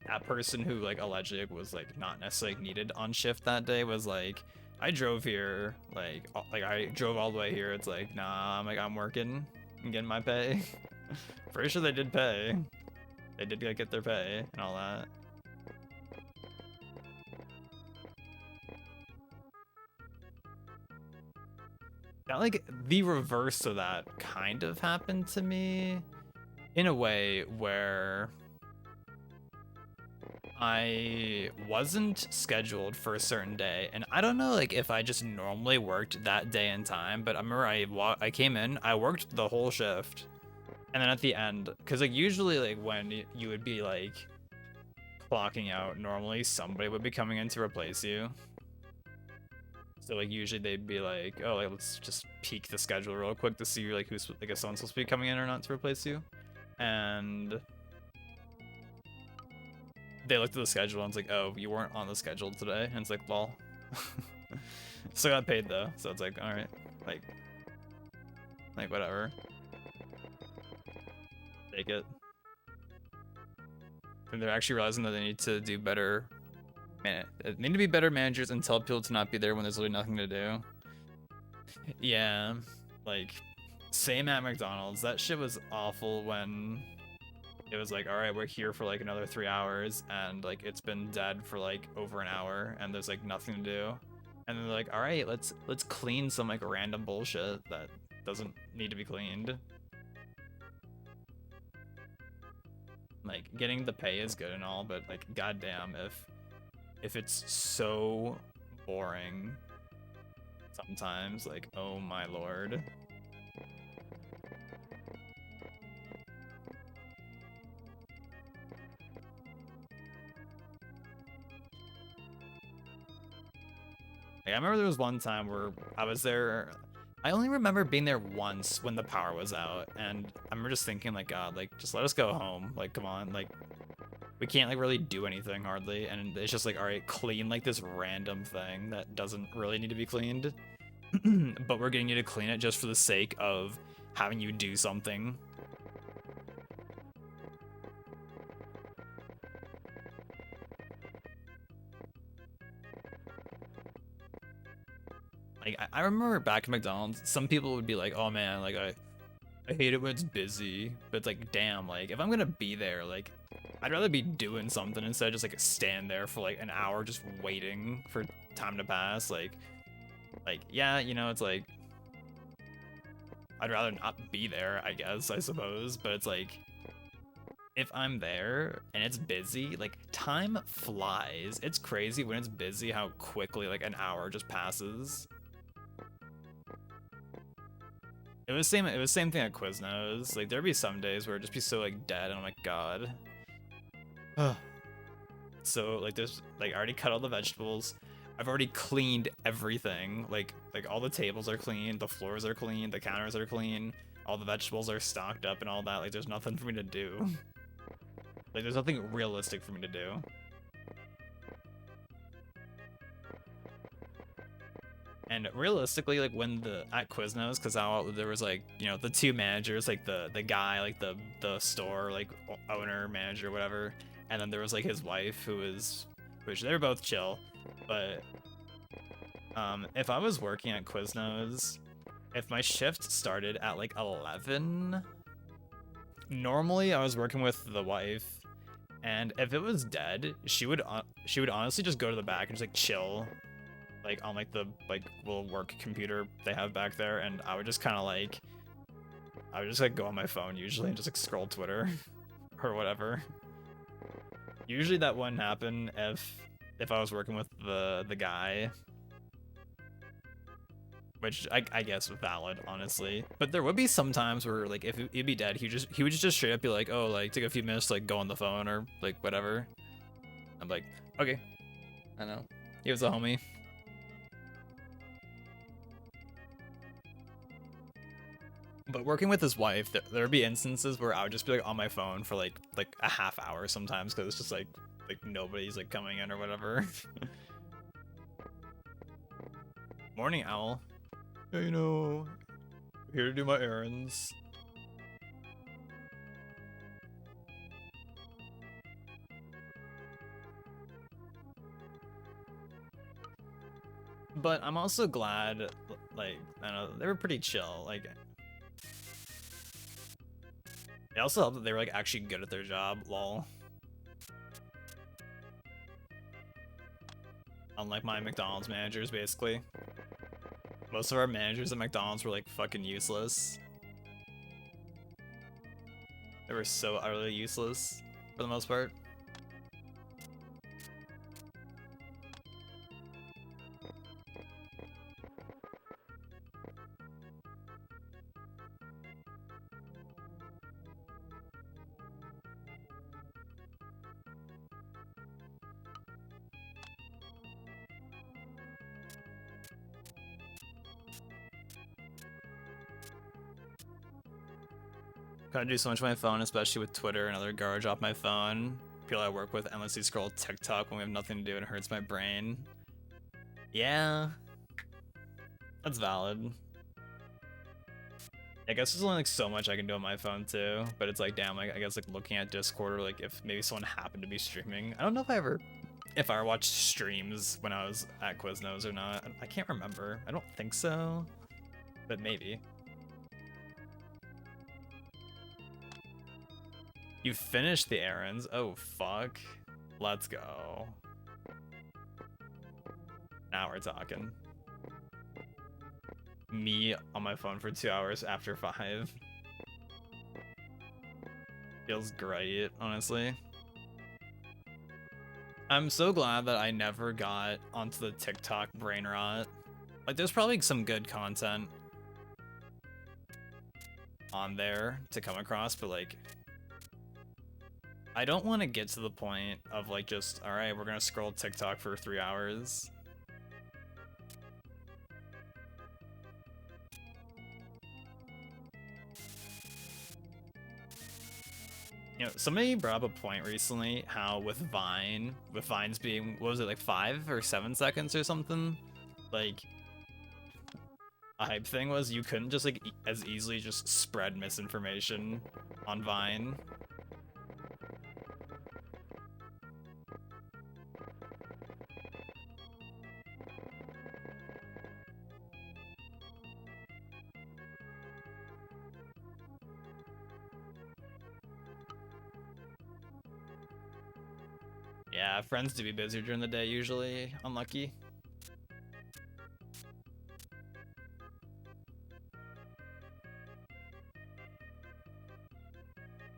that person who like allegedly was like not necessarily needed on shift that day was like, I drove here, like I drove all the way here. It's like, nah, I'm working and getting my pay. Pretty sure they did pay. They did like, get their pay and all that. Now, like the reverse of that kind of happened to me in a way where I wasn't scheduled for a certain day, and I don't know like if I just normally worked that day and time, but I remember I came in, I worked the whole shift, and then at the end, because like usually like when you would be like clocking out, normally somebody would be coming in to replace you. So like usually they'd be like, oh, like let's just peek the schedule real quick to see like who's like if someone's supposed to be coming in or not to replace you, and they looked at the schedule and it's like, oh, you weren't on the schedule today, and it's like, well, still got paid though, so it's like, all right, like whatever, take it. And they're actually realizing that they need to do better. Man, they need to be better managers and tell people to not be there when there's really nothing to do. Yeah, like same at McDonald's. That shit was awful when it was like, all right, we're here for like another 3 hours, and like it's been dead for like over an hour, and there's like nothing to do, and they're like, all right, let's clean some like random bullshit that doesn't need to be cleaned. Like getting the pay is good and all, but like goddamn, if it's so boring sometimes, like, oh my lord. Like, I remember there was one time where I was there. I only remember being there once when the power was out, and I remember just thinking like, God, like just let us go home. Like, come on, like we can't like really do anything hardly, and it's just like, all right, clean like this random thing that doesn't really need to be cleaned, but we're getting you to clean it just for the sake of having you do something. Like I remember back at McDonald's, some people would be like, oh man, like I hate it when it's busy, but it's like, damn, like if I'm gonna be there, like I'd rather be doing something instead of just like stand there for like an hour just waiting for time to pass. Like yeah, you know, it's like I'd rather not be there, I guess, I suppose, but it's like if I'm there and it's busy, like time flies. It's crazy when it's busy how quickly like an hour just passes. It was same thing at Quiznos. Like there'd be some days where it'd just be so like dead and I'm like, God. So like there's like I already cut all the vegetables. I've already cleaned everything. Like all the tables are clean, the floors are clean, the counters are clean, all the vegetables are stocked up and all that. Like there's nothing for me to do. Like there's nothing realistic for me to do. And realistically, like when at Quiznos, because there was like the two managers, like the guy, like the store like owner manager whatever, and then there was like his wife which they were both chill, but if I was working at Quiznos, if my shift started at like 11, normally I was working with the wife, and if it was dead, she would honestly just go to the back and just like chill like on like the little work computer they have back there, and I would just kind of like go on my phone usually and just like scroll Twitter or whatever. Usually that wouldn't happen if I was working with the guy, which I guess valid honestly. But there would be some times where like if he'd be dead, he would just straight up be like, oh, like take a few minutes to like go on the phone or like whatever. I'm like, okay, I know, he was a homie. But working with his wife, there'd be instances where I would just be like on my phone for like a half hour sometimes because it's just like nobody's like coming in or whatever. Morning owl. Yeah, here to do my errands. But I'm also glad, like, I don't know, they were pretty chill. Like, it also helped that they were like actually good at their job, lol. Unlike my McDonald's managers, basically. Most of our managers at McDonald's were like fucking useless. They were so utterly useless for the most part. Gotta do so much with my phone, especially with Twitter and other garbage off my phone. People I work with endlessly scroll TikTok when we have nothing to do and it hurts my brain. Yeah, that's valid. I guess there's only like so much I can do on my phone too, but it's like damn, like I guess like looking at Discord or like if maybe someone happened to be streaming. I don't know if I ever watched streams when I was at Quiznos or not. I can't remember. I don't think so, but maybe. You finished the errands? Oh, fuck. Let's go. Now we're talking. Me on my phone for 2 hours after 5. Feels great, honestly. I'm so glad that I never got onto the TikTok brain rot. Like, there's probably some good content on there to come across, but like, I don't want to get to the point of like just, all right, we're gonna scroll TikTok for 3 hours. Somebody brought up a point recently how with Vines being, what was it, like 5 or 7 seconds or something? Like, a hype thing was you couldn't just like as easily just spread misinformation on Vine. Yeah, friends do be busy during the day usually. Unlucky.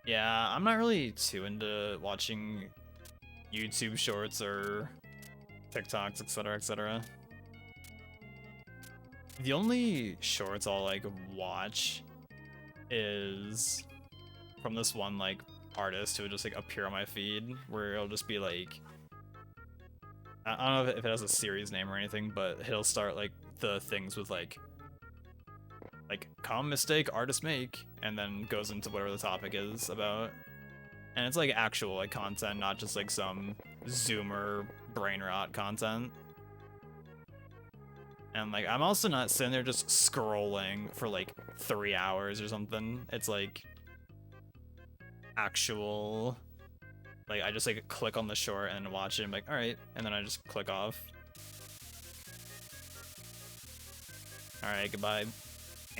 Yeah, I'm not really too into watching YouTube shorts or TikToks, etc., etc. The only shorts I'll like watch is from this one like artist who would just like appear on my feed, where it'll just be like, I don't know if it has a series name or anything, but he'll start like the things with like common mistake artists make, and then goes into whatever the topic is about. And it's like actual like content, not just like some Zoomer brain rot content. And like I'm also not sitting there just scrolling for like 3 hours or something. It's like actual, like I just like click on the short and watch it. I'm like, all right, and then I just click off. All right, goodbye,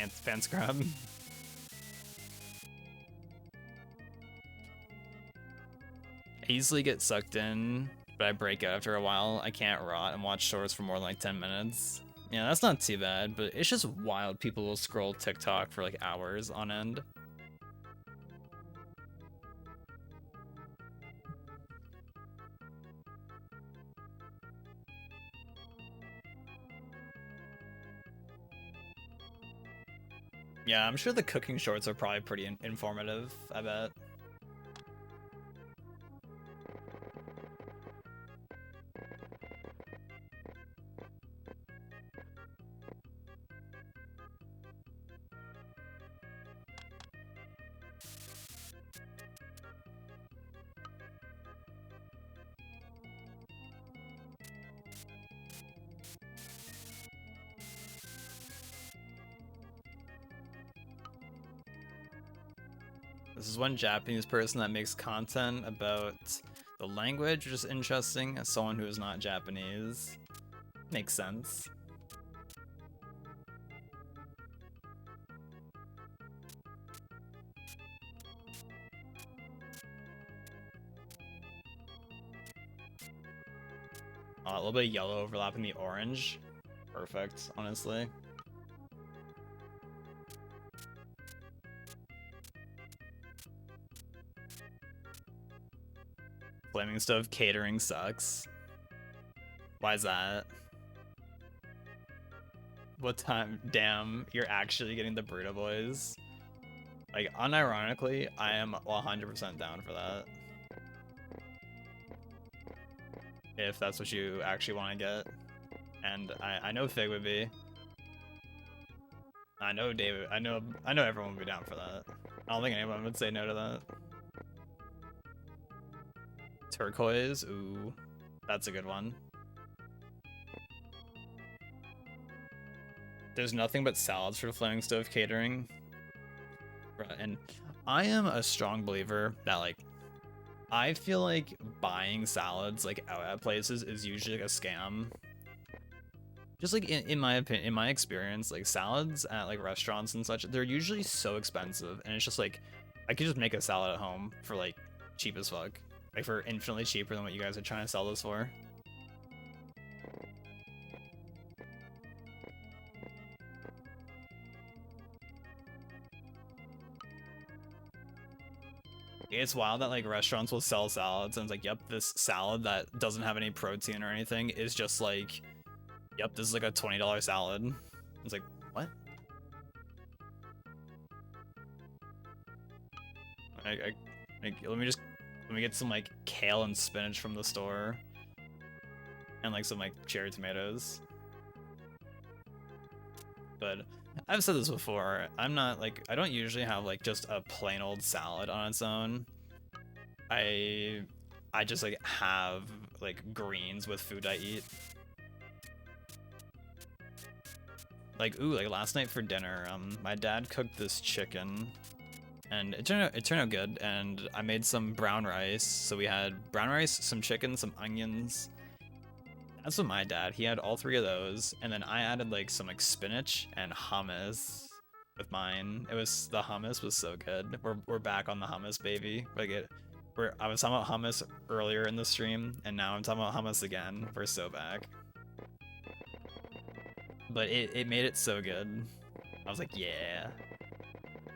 fan scrub. I easily get sucked in, but I break out after a while. I can't rot and watch shorts for more than like 10 minutes. Yeah, that's not too bad, but it's just wild. People will scroll TikTok for like hours on end. Yeah, I'm sure the cooking shorts are probably pretty informative, I bet. This is one Japanese person that makes content about the language, which is interesting as someone who is not Japanese. Makes sense. A little bit of yellow overlapping the orange. Perfect, honestly. Flaming Stove catering sucks. Why is that? What time? Damn, you're actually getting the Burrito Boys. Like, unironically, I am 100% down for that. If that's what you actually want to get. And I know Fig would be. I know David, I know everyone would be down for that. I don't think anyone would say no to that. Turquoise, ooh, that's a good one. There's nothing but salads for Flaming Stove catering. And I am a strong believer that like, I feel like buying salads like out at places is usually like a scam. Just like in my opinion, in my experience, like salads at like restaurants and such, they're usually so expensive, and it's just like I could just make a salad at home for like cheap as fuck, like for infinitely cheaper than what you guys are trying to sell this for. It's wild that like restaurants will sell salads and it's like, yep, this salad that doesn't have any protein or anything is just like, yep, this is like a $20 salad. It's like, what? Let me get some like kale and spinach from the store, and like some like cherry tomatoes. But I've said this before. I'm not like, I don't usually have like just a plain old salad on its own. I just like have like greens with food I eat. Like, ooh, like last night for dinner, my dad cooked this chicken, and it turned out good. And I made some brown rice. So we had brown rice, some chicken, some onions. That's what my dad. He had all three of those, and then I added like some like spinach and hummus with mine. The hummus was so good. We're back on the hummus, baby. I was talking about hummus earlier in the stream, and now I'm talking about hummus again. We're so back. But it made it so good. I was like, yeah,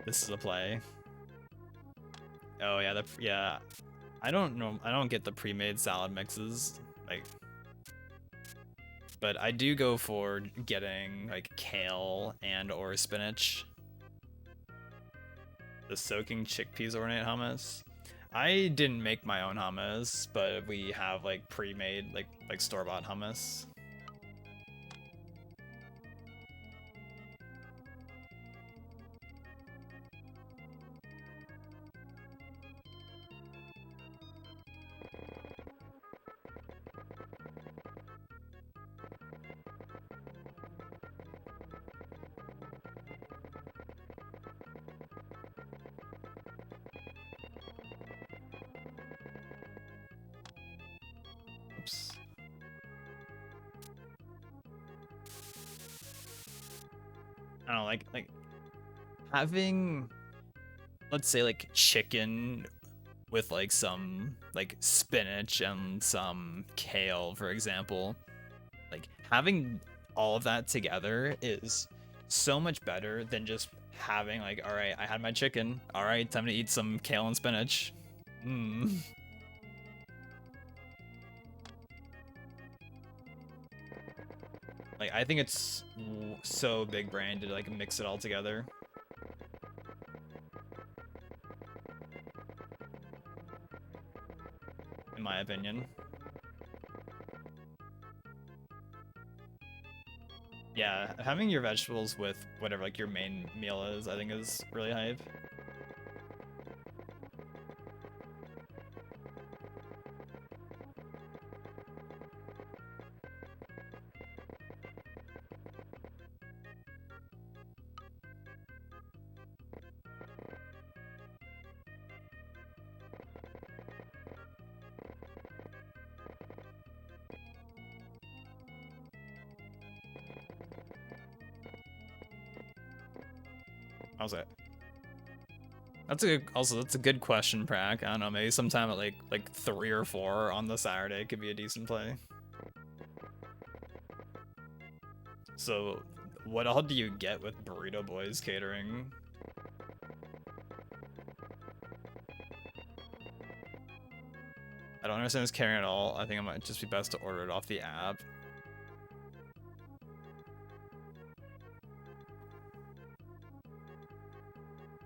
this is a play. Oh yeah, yeah. I don't know. I don't get the pre-made salad mixes, like, but I do go for getting like kale and or spinach. The soaking chickpeas ornate hummus. I didn't make my own hummus, but we have like pre-made, like store-bought hummus. Oops. I don't know, like having, let's say, like chicken with like some like spinach and some kale, for example. Like having all of that together is so much better than just having like, all right, I had my chicken. All right, time to eat some kale and spinach. Mm. Like I think it's so big brain to like mix it all together. In my opinion. Yeah, having your vegetables with whatever like your main meal is, I think is really hype. How's that? That's a good question, Prac. I don't know, maybe sometime at like 3 or 4 on the Saturday could be a decent play. So, what all do you get with Burrito Boys catering? I don't understand this catering at all. I think it might just be best to order it off the app.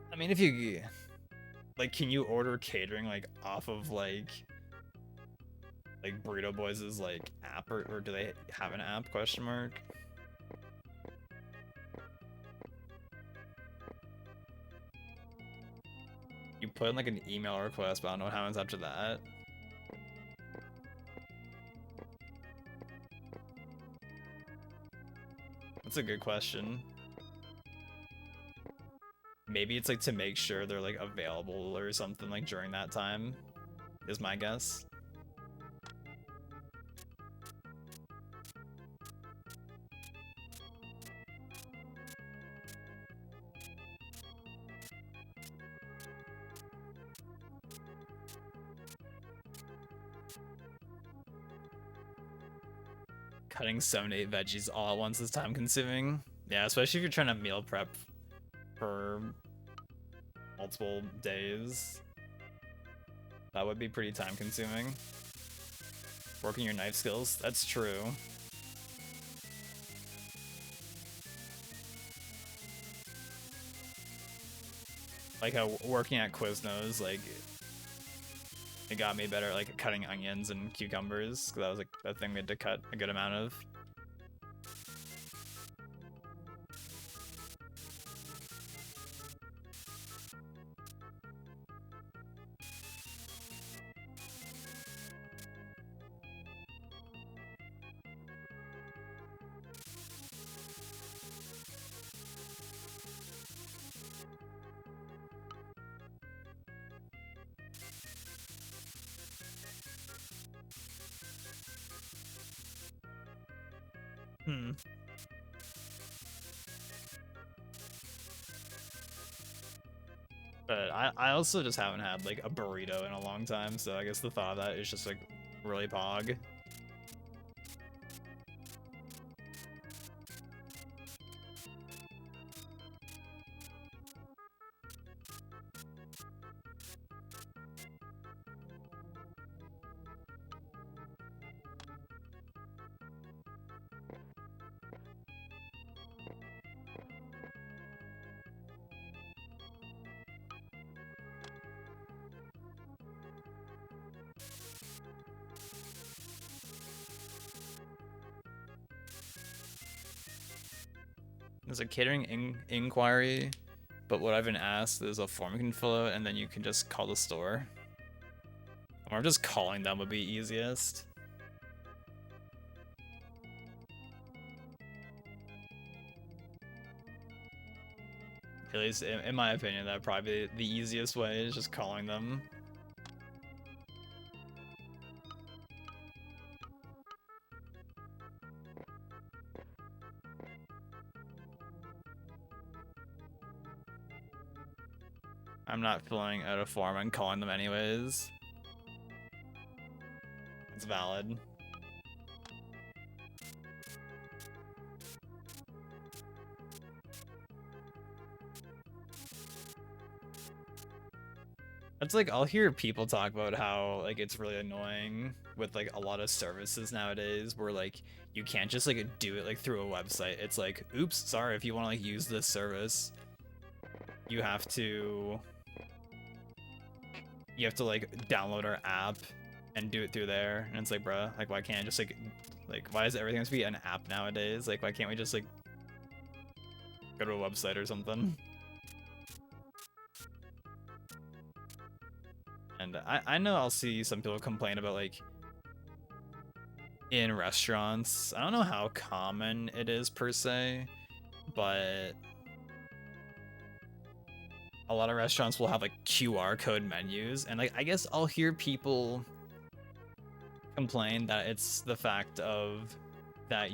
I mean, if you like, can you order catering like off of like Burrito Boys' like app, or do they have an app? Question mark. You put in like an email request, but I don't know what happens after that. That's a good question. Maybe it's like to make sure they're like available or something like during that time, is my guess. Cutting 7 to 8 veggies all at once is time consuming. Yeah, especially if you're trying to meal prep for multiple days. That would be pretty time consuming. Working your knife skills, that's true. Like how working at Quiznos, like, it got me better at like cutting onions and cucumbers, because that was like a thing we had to cut a good amount of. Hmm. But I also just haven't had like a burrito in a long time, so I guess the thought of that is just like really pog. There's a catering inquiry, but what I've been asked is a form you can fill out, and then you can just call the store. Or just calling them would be easiest. At least in my opinion, that'd probably be the easiest way, is just calling them. I'm not filling out a form and calling them anyways. It's valid. It's like, I'll hear people talk about how like it's really annoying with like a lot of services nowadays where like you can't just like do it like through a website. It's like, oops, sorry, if you want to like use this service, you have to like download our app and do it through there. And it's like, bruh, like why can't I just like why does everything have to be an app nowadays? Like why can't we just like go to a website or something? And I know I'll see some people complain about like in restaurants. I don't know how common it is per se, but a lot of restaurants will have like QR code menus, and like I guess I'll hear people complain that it's the fact of that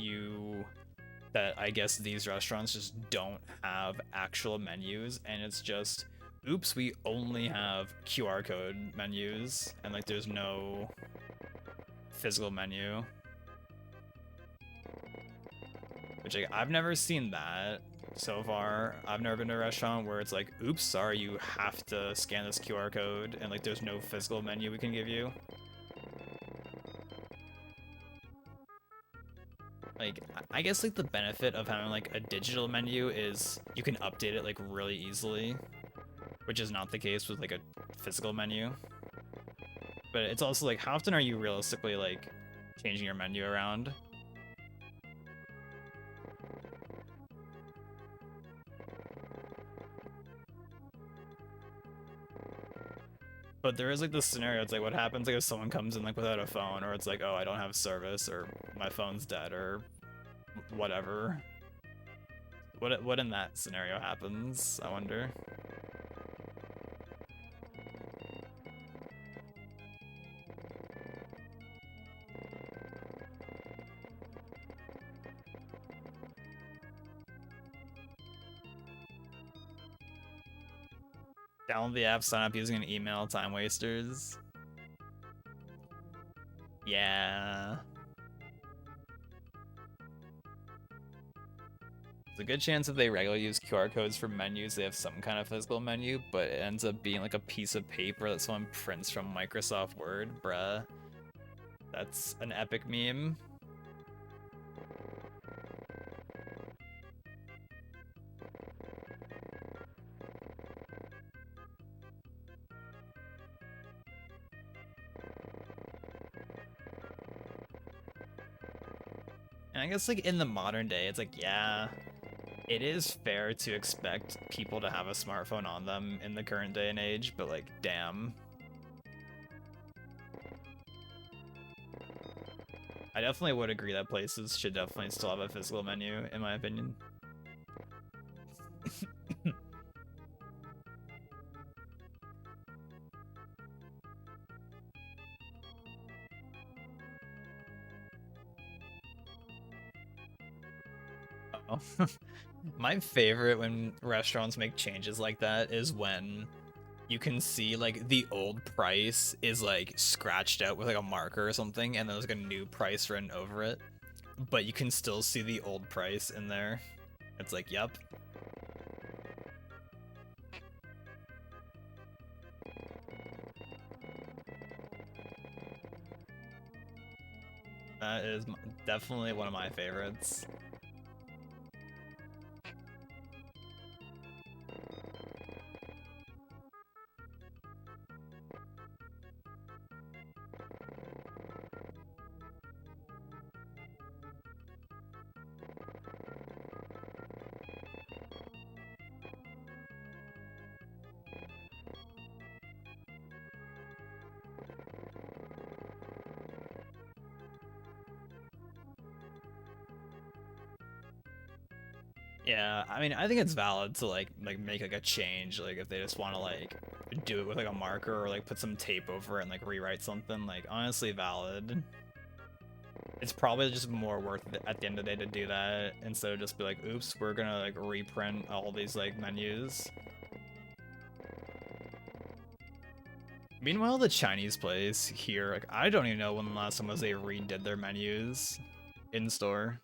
I guess these restaurants just don't have actual menus, and it's just, oops, we only have QR code menus, and like there's no physical menu. Which like, I've never seen that so far. I've never been to a restaurant where it's like, oops, sorry, you have to scan this QR code, and like there's no physical menu we can give you. Like, I guess like the benefit of having like a digital menu is you can update it like really easily, which is not the case with like a physical menu. But it's also like, how often are you realistically like changing your menu around? But there is like this scenario, it's like what happens like if someone comes in like without a phone, or it's like, oh, I don't have service, or my phone's dead, or whatever. What in that scenario happens, I wonder? Download the app, sign up using an email, time wasters. Yeah. There's a good chance if they regularly use QR codes for menus, they have some kind of physical menu, but it ends up being like a piece of paper that someone prints from Microsoft Word, bruh. That's an epic meme. And I guess like in the modern day, it's like, yeah, it is fair to expect people to have a smartphone on them in the current day and age, but like, damn. I definitely would agree that places should definitely still have a physical menu, in my opinion. Oh. My favorite when restaurants make changes like that is when you can see like the old price is like scratched out with like a marker or something, and then there's like a new price written over it, but you can still see the old price in there. It's like, yep. That is definitely one of my favorites. Yeah, I mean, I think it's valid to like make like a change, like if they just want to like do it with like a marker or like put some tape over it and like rewrite something. Like honestly, valid. It's probably just more worth it at the end of the day to do that instead of just be like, oops, we're gonna like reprint all these like menus. Meanwhile, the Chinese place here, like I don't even know when the last time was they redid their menus in store.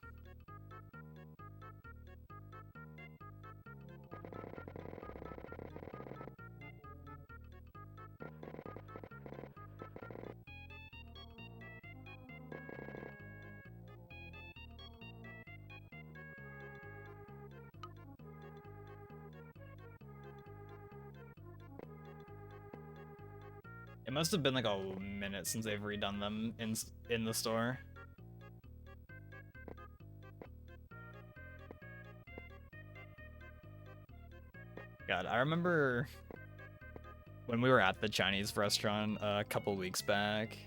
It must have been like a minute since they've redone them in the store. God, I remember when we were at the Chinese restaurant a couple weeks back.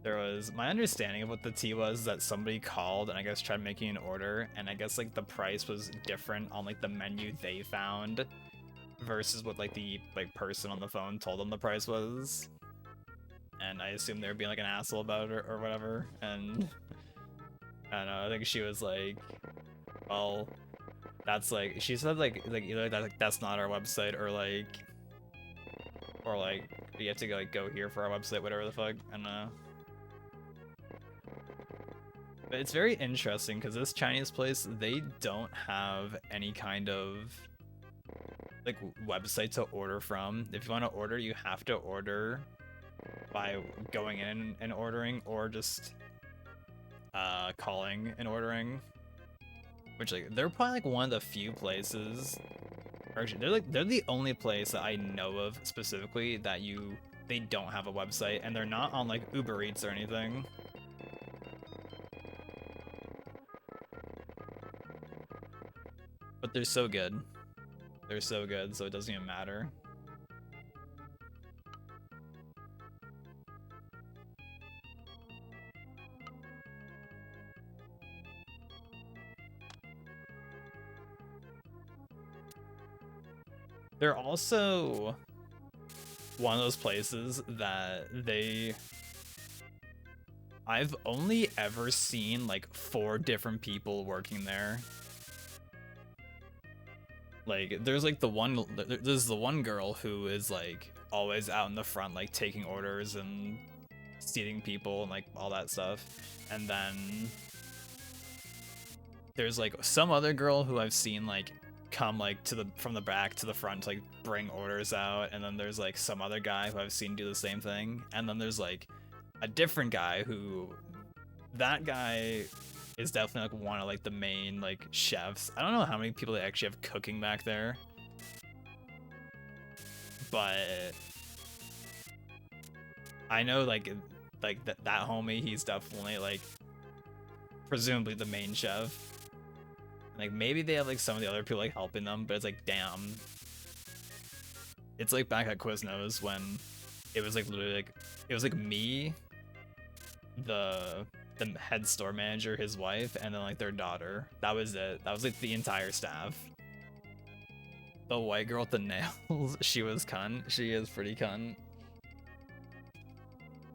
There was my understanding of what the tea was that somebody called and I guess tried making an order, and I guess like the price was different on like the menu they found versus what like the like person on the phone told them the price was. And I assumed they were being like an asshole about it or whatever. And I don't know, I think she was like, well, that's like she said like either that like that's not our website or like you have to go like go here for our website, whatever the fuck. I don't know. But it's very interesting because this Chinese place, they don't have any kind of like website to order from. If you want to order, you have to order by going in and ordering or just calling and ordering. Which like they're probably like one of the few places, or actually they're the only place that I know of specifically that they don't have a website and they're not on like Uber Eats or anything. But they're so good. They're so good, so it doesn't even matter. They're also one of those places that I've only ever seen like 4 different people working there. Like there's like there's the one girl who is like always out in the front like taking orders and seating people and like all that stuff. And then there's like some other girl who I've seen like come like from the back to the front to like bring orders out, and then there's like some other guy who I've seen do the same thing, and then there's like a different guy who that guy is definitely like one of like the main like chefs. I don't know how many people they actually have cooking back there, but I know like that homie, he's definitely like presumably the main chef. Like maybe they have like some of the other people like helping them, but it's like damn. It's like back at Quiznos when it was like literally like it was like me, the head store manager, his wife, and then like their daughter. That was it. That was like the entire staff. The white girl with the nails, she was cunt. She is pretty cunt.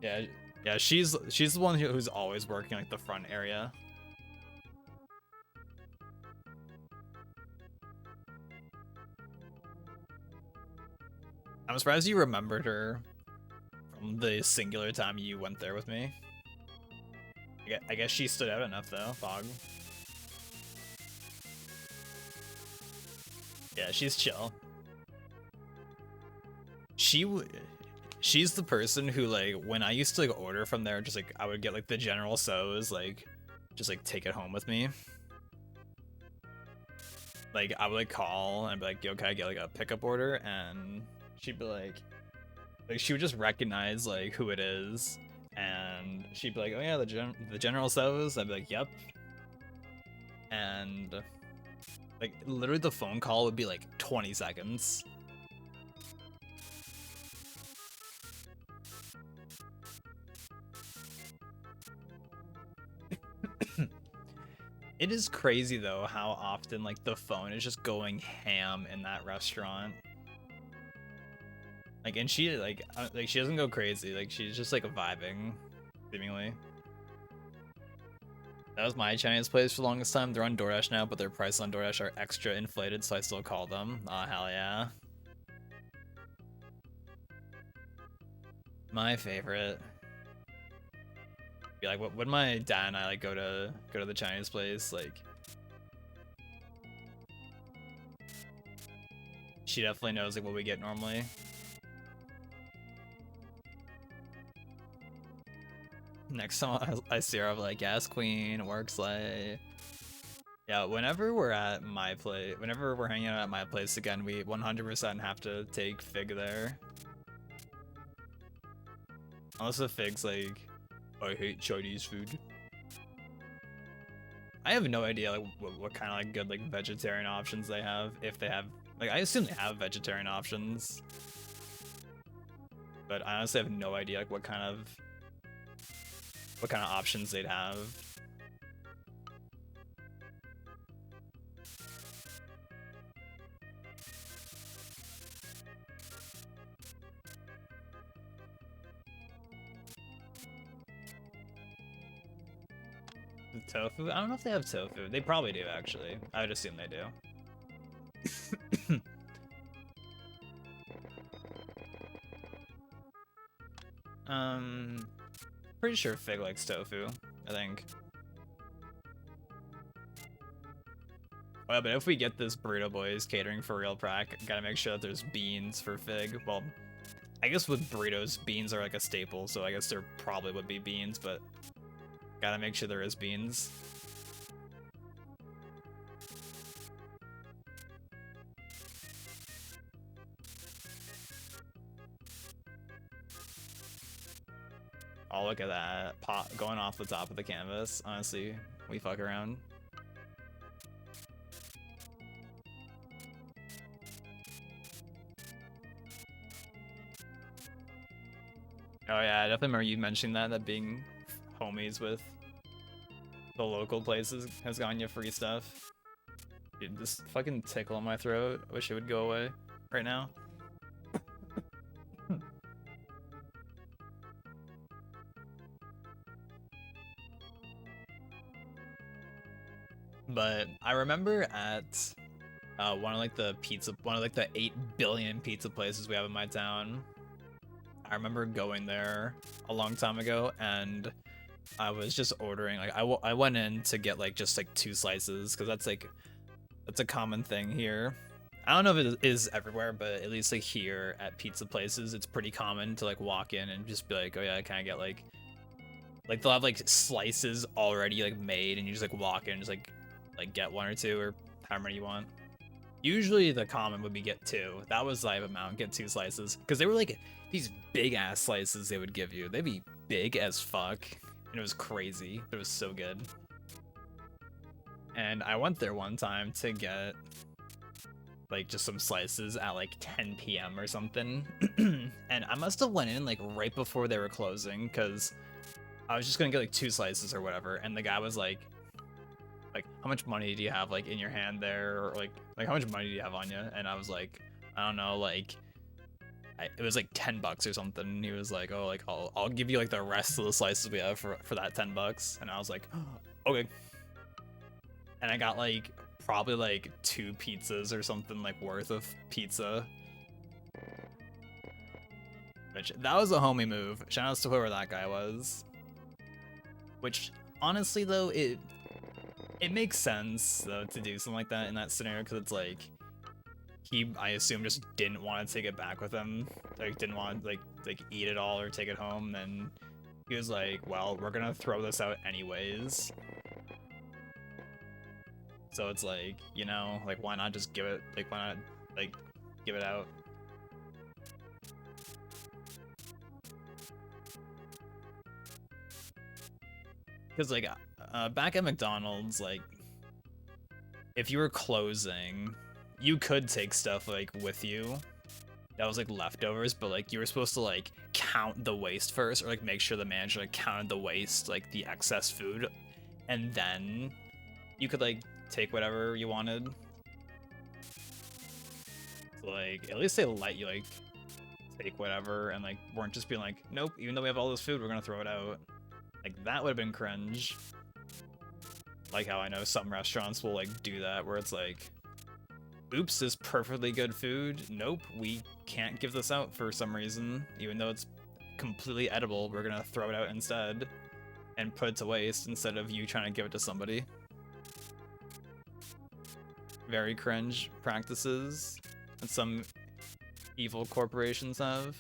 Yeah, yeah, she's the one who's always working like the front area. I'm surprised you remembered her from the singular time you went there with me. I guess she stood out enough though, Fog. Yeah, she's chill. She's the person who like when I used to like order from there, just like I would get like the general so's, like just like take it home with me. Like I would like call and be like, yo, can I get like a pickup order? And she'd be like she would just recognize like who it is, and she'd be like, oh yeah, the general so's. I'd be like, yep. And like literally the phone call would be like 20 seconds. It is crazy though how often like the phone is just going ham in that restaurant. Like, and she like she doesn't go crazy. Like she's just like vibing, seemingly. That was my Chinese place for the longest time. They're on DoorDash now, but their prices on DoorDash are extra inflated, so I still call them. Aw, hell yeah. My favorite. Be like, when my dad and I like go to the Chinese place, like she definitely knows like what we get normally. Next time I see her, I'm like, yes, queen, works late. Yeah, whenever we're at my place, whenever we're hanging out at my place again, we 100% have to take Fig there. Unless the Fig's like, I hate Chinese food. I have no idea like what kind of like good like vegetarian options they have, if they have. Like, I assume they have vegetarian options, but I honestly have no idea like what kind of options they'd have. The tofu? I don't know if they have tofu. They probably do, actually. I would assume they do. Pretty sure Fig likes tofu, I think. Well, but if we get this Burrito Boys catering for real prac, gotta make sure that there's beans for Fig. Well, I guess with burritos, beans are like a staple, so I guess there probably would be beans, but gotta make sure there is beans. Oh, look at that. Pop going off the top of the canvas. Honestly, we fuck around. Oh yeah, I definitely remember you mentioning that being homies with the local places has gotten you free stuff. Dude, this fucking tickle in my throat. I wish it would go away right now. But I remember at one of like the 8 billion pizza places we have in my town. I remember going there a long time ago, and I was just ordering like I went in to get like just like 2 slices, because that's a common thing here. I don't know if it is everywhere, but at least like here at pizza places, it's pretty common to like walk in and just be like, oh yeah, can I get like they'll have like slices already like made, and you just like walk in and just like get 1 or 2 or however many you want. Usually the common would be get 2. That was the amount, get 2 slices, because they were like these big ass slices they would give you. They'd be big as fuck, and it was crazy. It was so good. And I went there one time to get like just some slices at like 10 p.m. or something. And I must have went in like right before they were closing, because I was just gonna get like 2 slices or whatever, and the guy was like, how much money do you have like in your hand there, or like how much money do you have on you? And I was like, I don't know, like it was like $10 or something. And he was like, oh, like I'll give you like the rest of the slices we have for that $10. And I was like, oh, okay. And I got like probably like 2 pizzas or something like worth of pizza. Which, that was a homie move. Shout outs to whoever that guy was. Which honestly though, it makes sense though to do something like that in that scenario, because it's like he, I assume, just didn't want to take it back with him, like didn't want like eat it all or take it home. And he was like, well, we're gonna throw this out anyways, so it's like, you know, like why not just give it, like why not like give it out. Because like back at McDonald's, like if you were closing, you could take stuff like with you that was like leftovers, but like you were supposed to like count the waste first, or like make sure the manager like counted the waste, like the excess food, and then you could like take whatever you wanted. So, like, at least they let you like take whatever and like weren't just being like, nope, even though we have all this food, we're gonna throw it out. Like that would have been cringe. Like how I know some restaurants will like do that where it's like, oops, this perfectly good food. Nope, we can't give this out for some reason, even though it's completely edible. We're gonna throw it out instead and put it to waste instead of you trying to give it to somebody. Very cringe practices that some evil corporations have.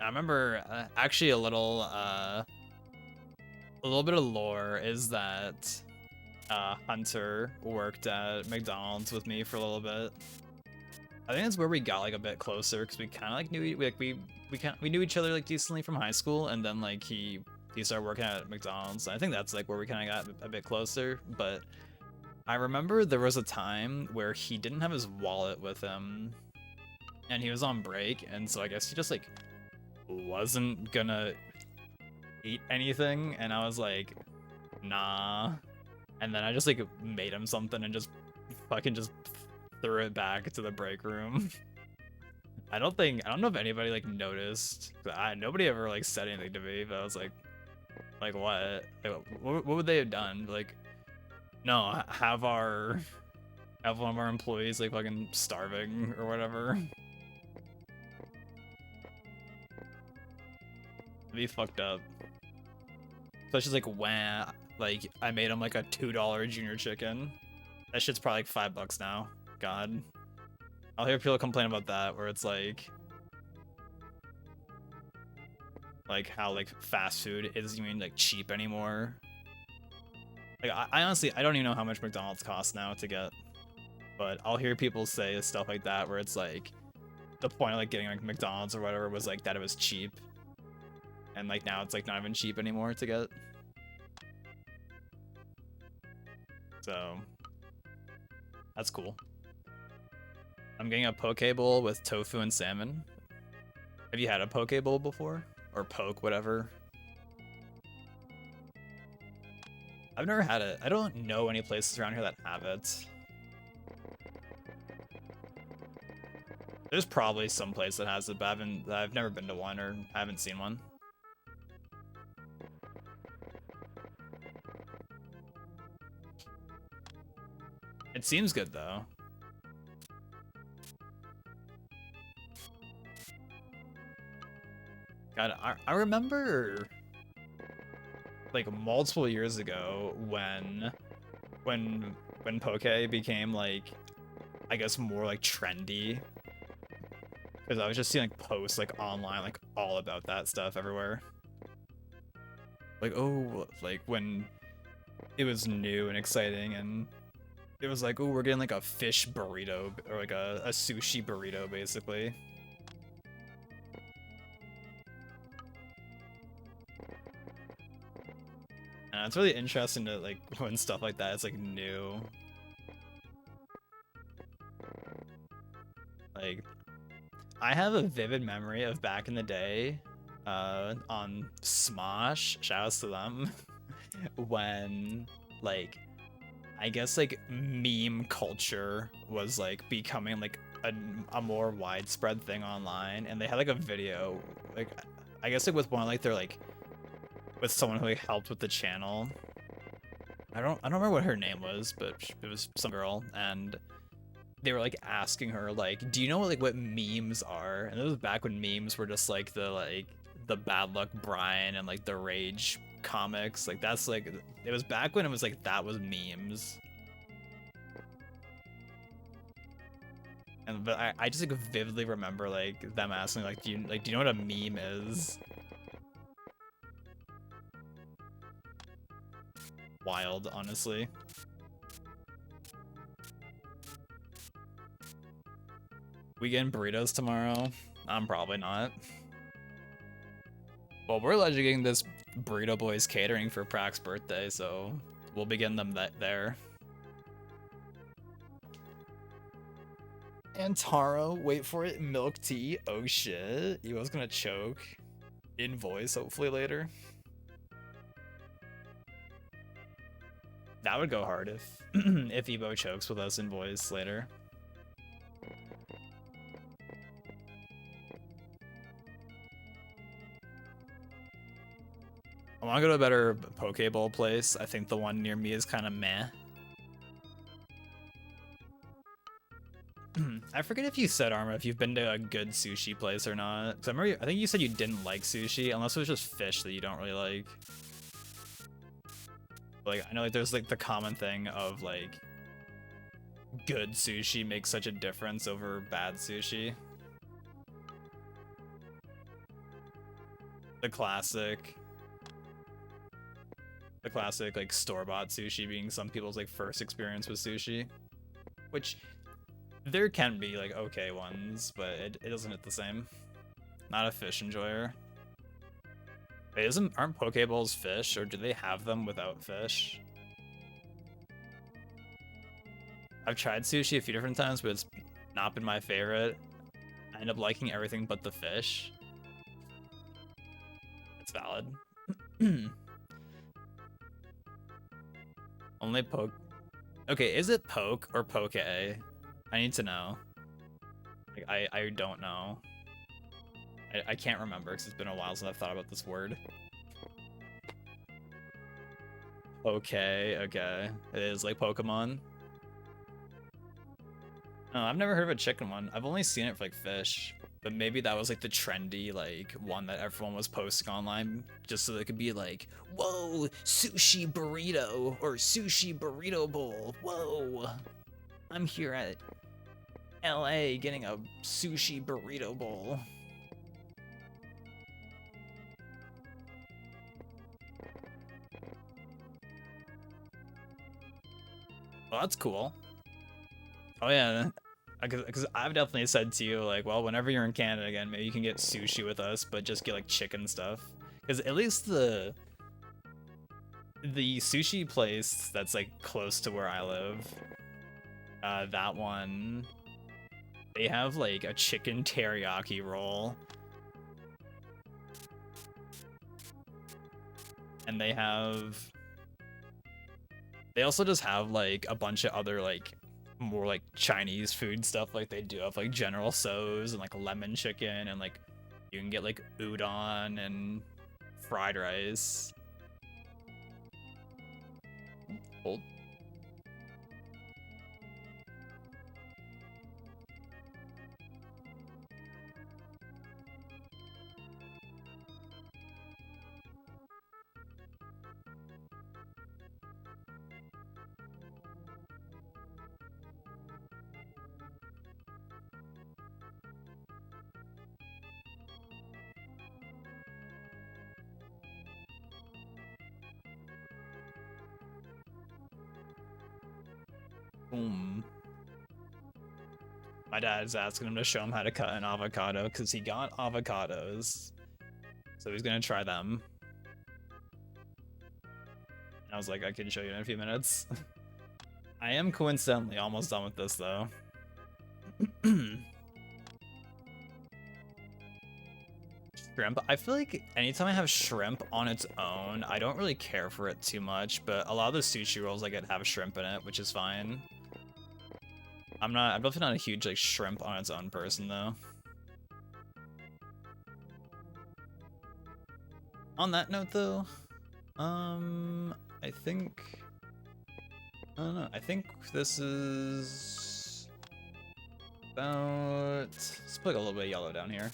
I remember actually a little bit of lore is that Hunter worked at McDonald's with me for a little bit. I think that's where we got like a bit closer because we kind of like knew we knew each other like decently from high school, and then like he started working at McDonald's. I think that's like where we kind of got a bit closer. But I remember there was a time where he didn't have his wallet with him, and he was on break, and so I guess he just like wasn't gonna eat anything, and I was like, nah. And then I just like made him something and just fucking just threw it back to the break room. I don't know if anybody like noticed. Nobody ever like said anything to me, but I was like what? Like, what would they have done? Like, no, have one of our employees like fucking starving or whatever. Be fucked up. Especially like when like I made him like a $2 junior chicken. That shit's probably like $5 now. God. I'll hear people complain about that where it's like how like fast food isn't even like cheap anymore. Like I honestly I don't even know how much McDonald's costs now to get. But I'll hear people say stuff like that where it's like the point of like getting like McDonald's or whatever was like that it was cheap. And like now it's like not even cheap anymore to get. So that's cool. I'm getting a poke bowl with tofu and salmon. Have you had a poke bowl before? Or poke, whatever. I've never had it. I don't know any places around here that have it. There's probably some place that has it, but I've never been to one or I haven't seen one. It seems good though. God, I remember like multiple years ago when poke became like I guess more like trendy. Because I was just seeing like posts like online like all about that stuff everywhere. Like, oh, like when it was new and exciting and it was like, oh, we're getting like a fish burrito or like a sushi burrito basically. And it's really interesting to like when stuff like that is like new. Like, I have a vivid memory of back in the day on Smosh, shoutouts to them, when like I guess like meme culture was like becoming like a more widespread thing online, and they had like a video like I guess like with one like they're like with someone who like helped with the channel. I don't remember what her name was, but it was some girl, and they were like asking her like, do you know what memes are? And it was back when memes were just like the Bad Luck Brian and like the Rage comics. Like that's like it was back when it was like that was memes. And but I just like vividly remember like them asking like do you know what a meme is? Wild, honestly. We getting burritos tomorrow? I'm probably not. Well, we're allegedly getting this Burrito Boys catering for Prax's birthday, so we'll be getting them there. And Taro, wait for it, milk tea. Oh shit. Ewo's gonna choke. Invoice, hopefully later. That would go hard if if Evo chokes with us in voice later. I want to go to a better Pokeball place. I think the one near me is kind of meh. I forget if you said, Arma, if you've been to a good sushi place or not. Cause I think you said you didn't like sushi, unless it was just fish that you don't really like. Like, I know like there's like the common thing of like good sushi makes such a difference over bad sushi. The classic like store-bought sushi being some people's like first experience with sushi, which there can be like okay ones, but it doesn't hit the same. Not a fish enjoyer. Wait, aren't Pokeballs fish, or do they have them without fish? I've tried sushi a few different times, but it's not been my favorite. I end up liking everything but the fish. It's valid. Only poke. Okay, is it poke or poke? I need to know. Like, I don't know. I can't remember because it's been a while since I've thought about this word. Okay. It is like Pokemon. No, I've never heard of a chicken one. I've only seen it for like fish. But maybe that was like the trendy like one that everyone was posting online just so they could be like, whoa, sushi burrito or sushi burrito bowl. Whoa, I'm here at LA getting a sushi burrito bowl. Well, that's cool. Oh yeah, because I've definitely said to you like, well, whenever you're in Canada again, maybe you can get sushi with us, but just get like chicken stuff. Because at least the sushi place that's like close to where I live, that one, they have like a chicken teriyaki roll, and they also just have like a bunch of other like more like Chinese food stuff. Like they do have like General Tso's and like lemon chicken, and like you can get like udon and fried rice. Hold. Boom. My dad's asking him to show him how to cut an avocado because he got avocados. So he's gonna try them. And I was like, I can show you in a few minutes. I am coincidentally almost done with this though. Shrimp. I feel like anytime I have shrimp on its own, I don't really care for it too much, but a lot of the sushi rolls I get have shrimp in it, which is fine. I'm definitely not a huge like shrimp on its own person though. On that note though, I think, I don't know, I think this is about, let's put a little bit of yellow down here.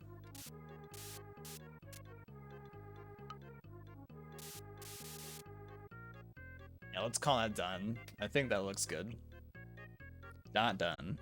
Yeah, let's call that done. I think that looks good. Not done.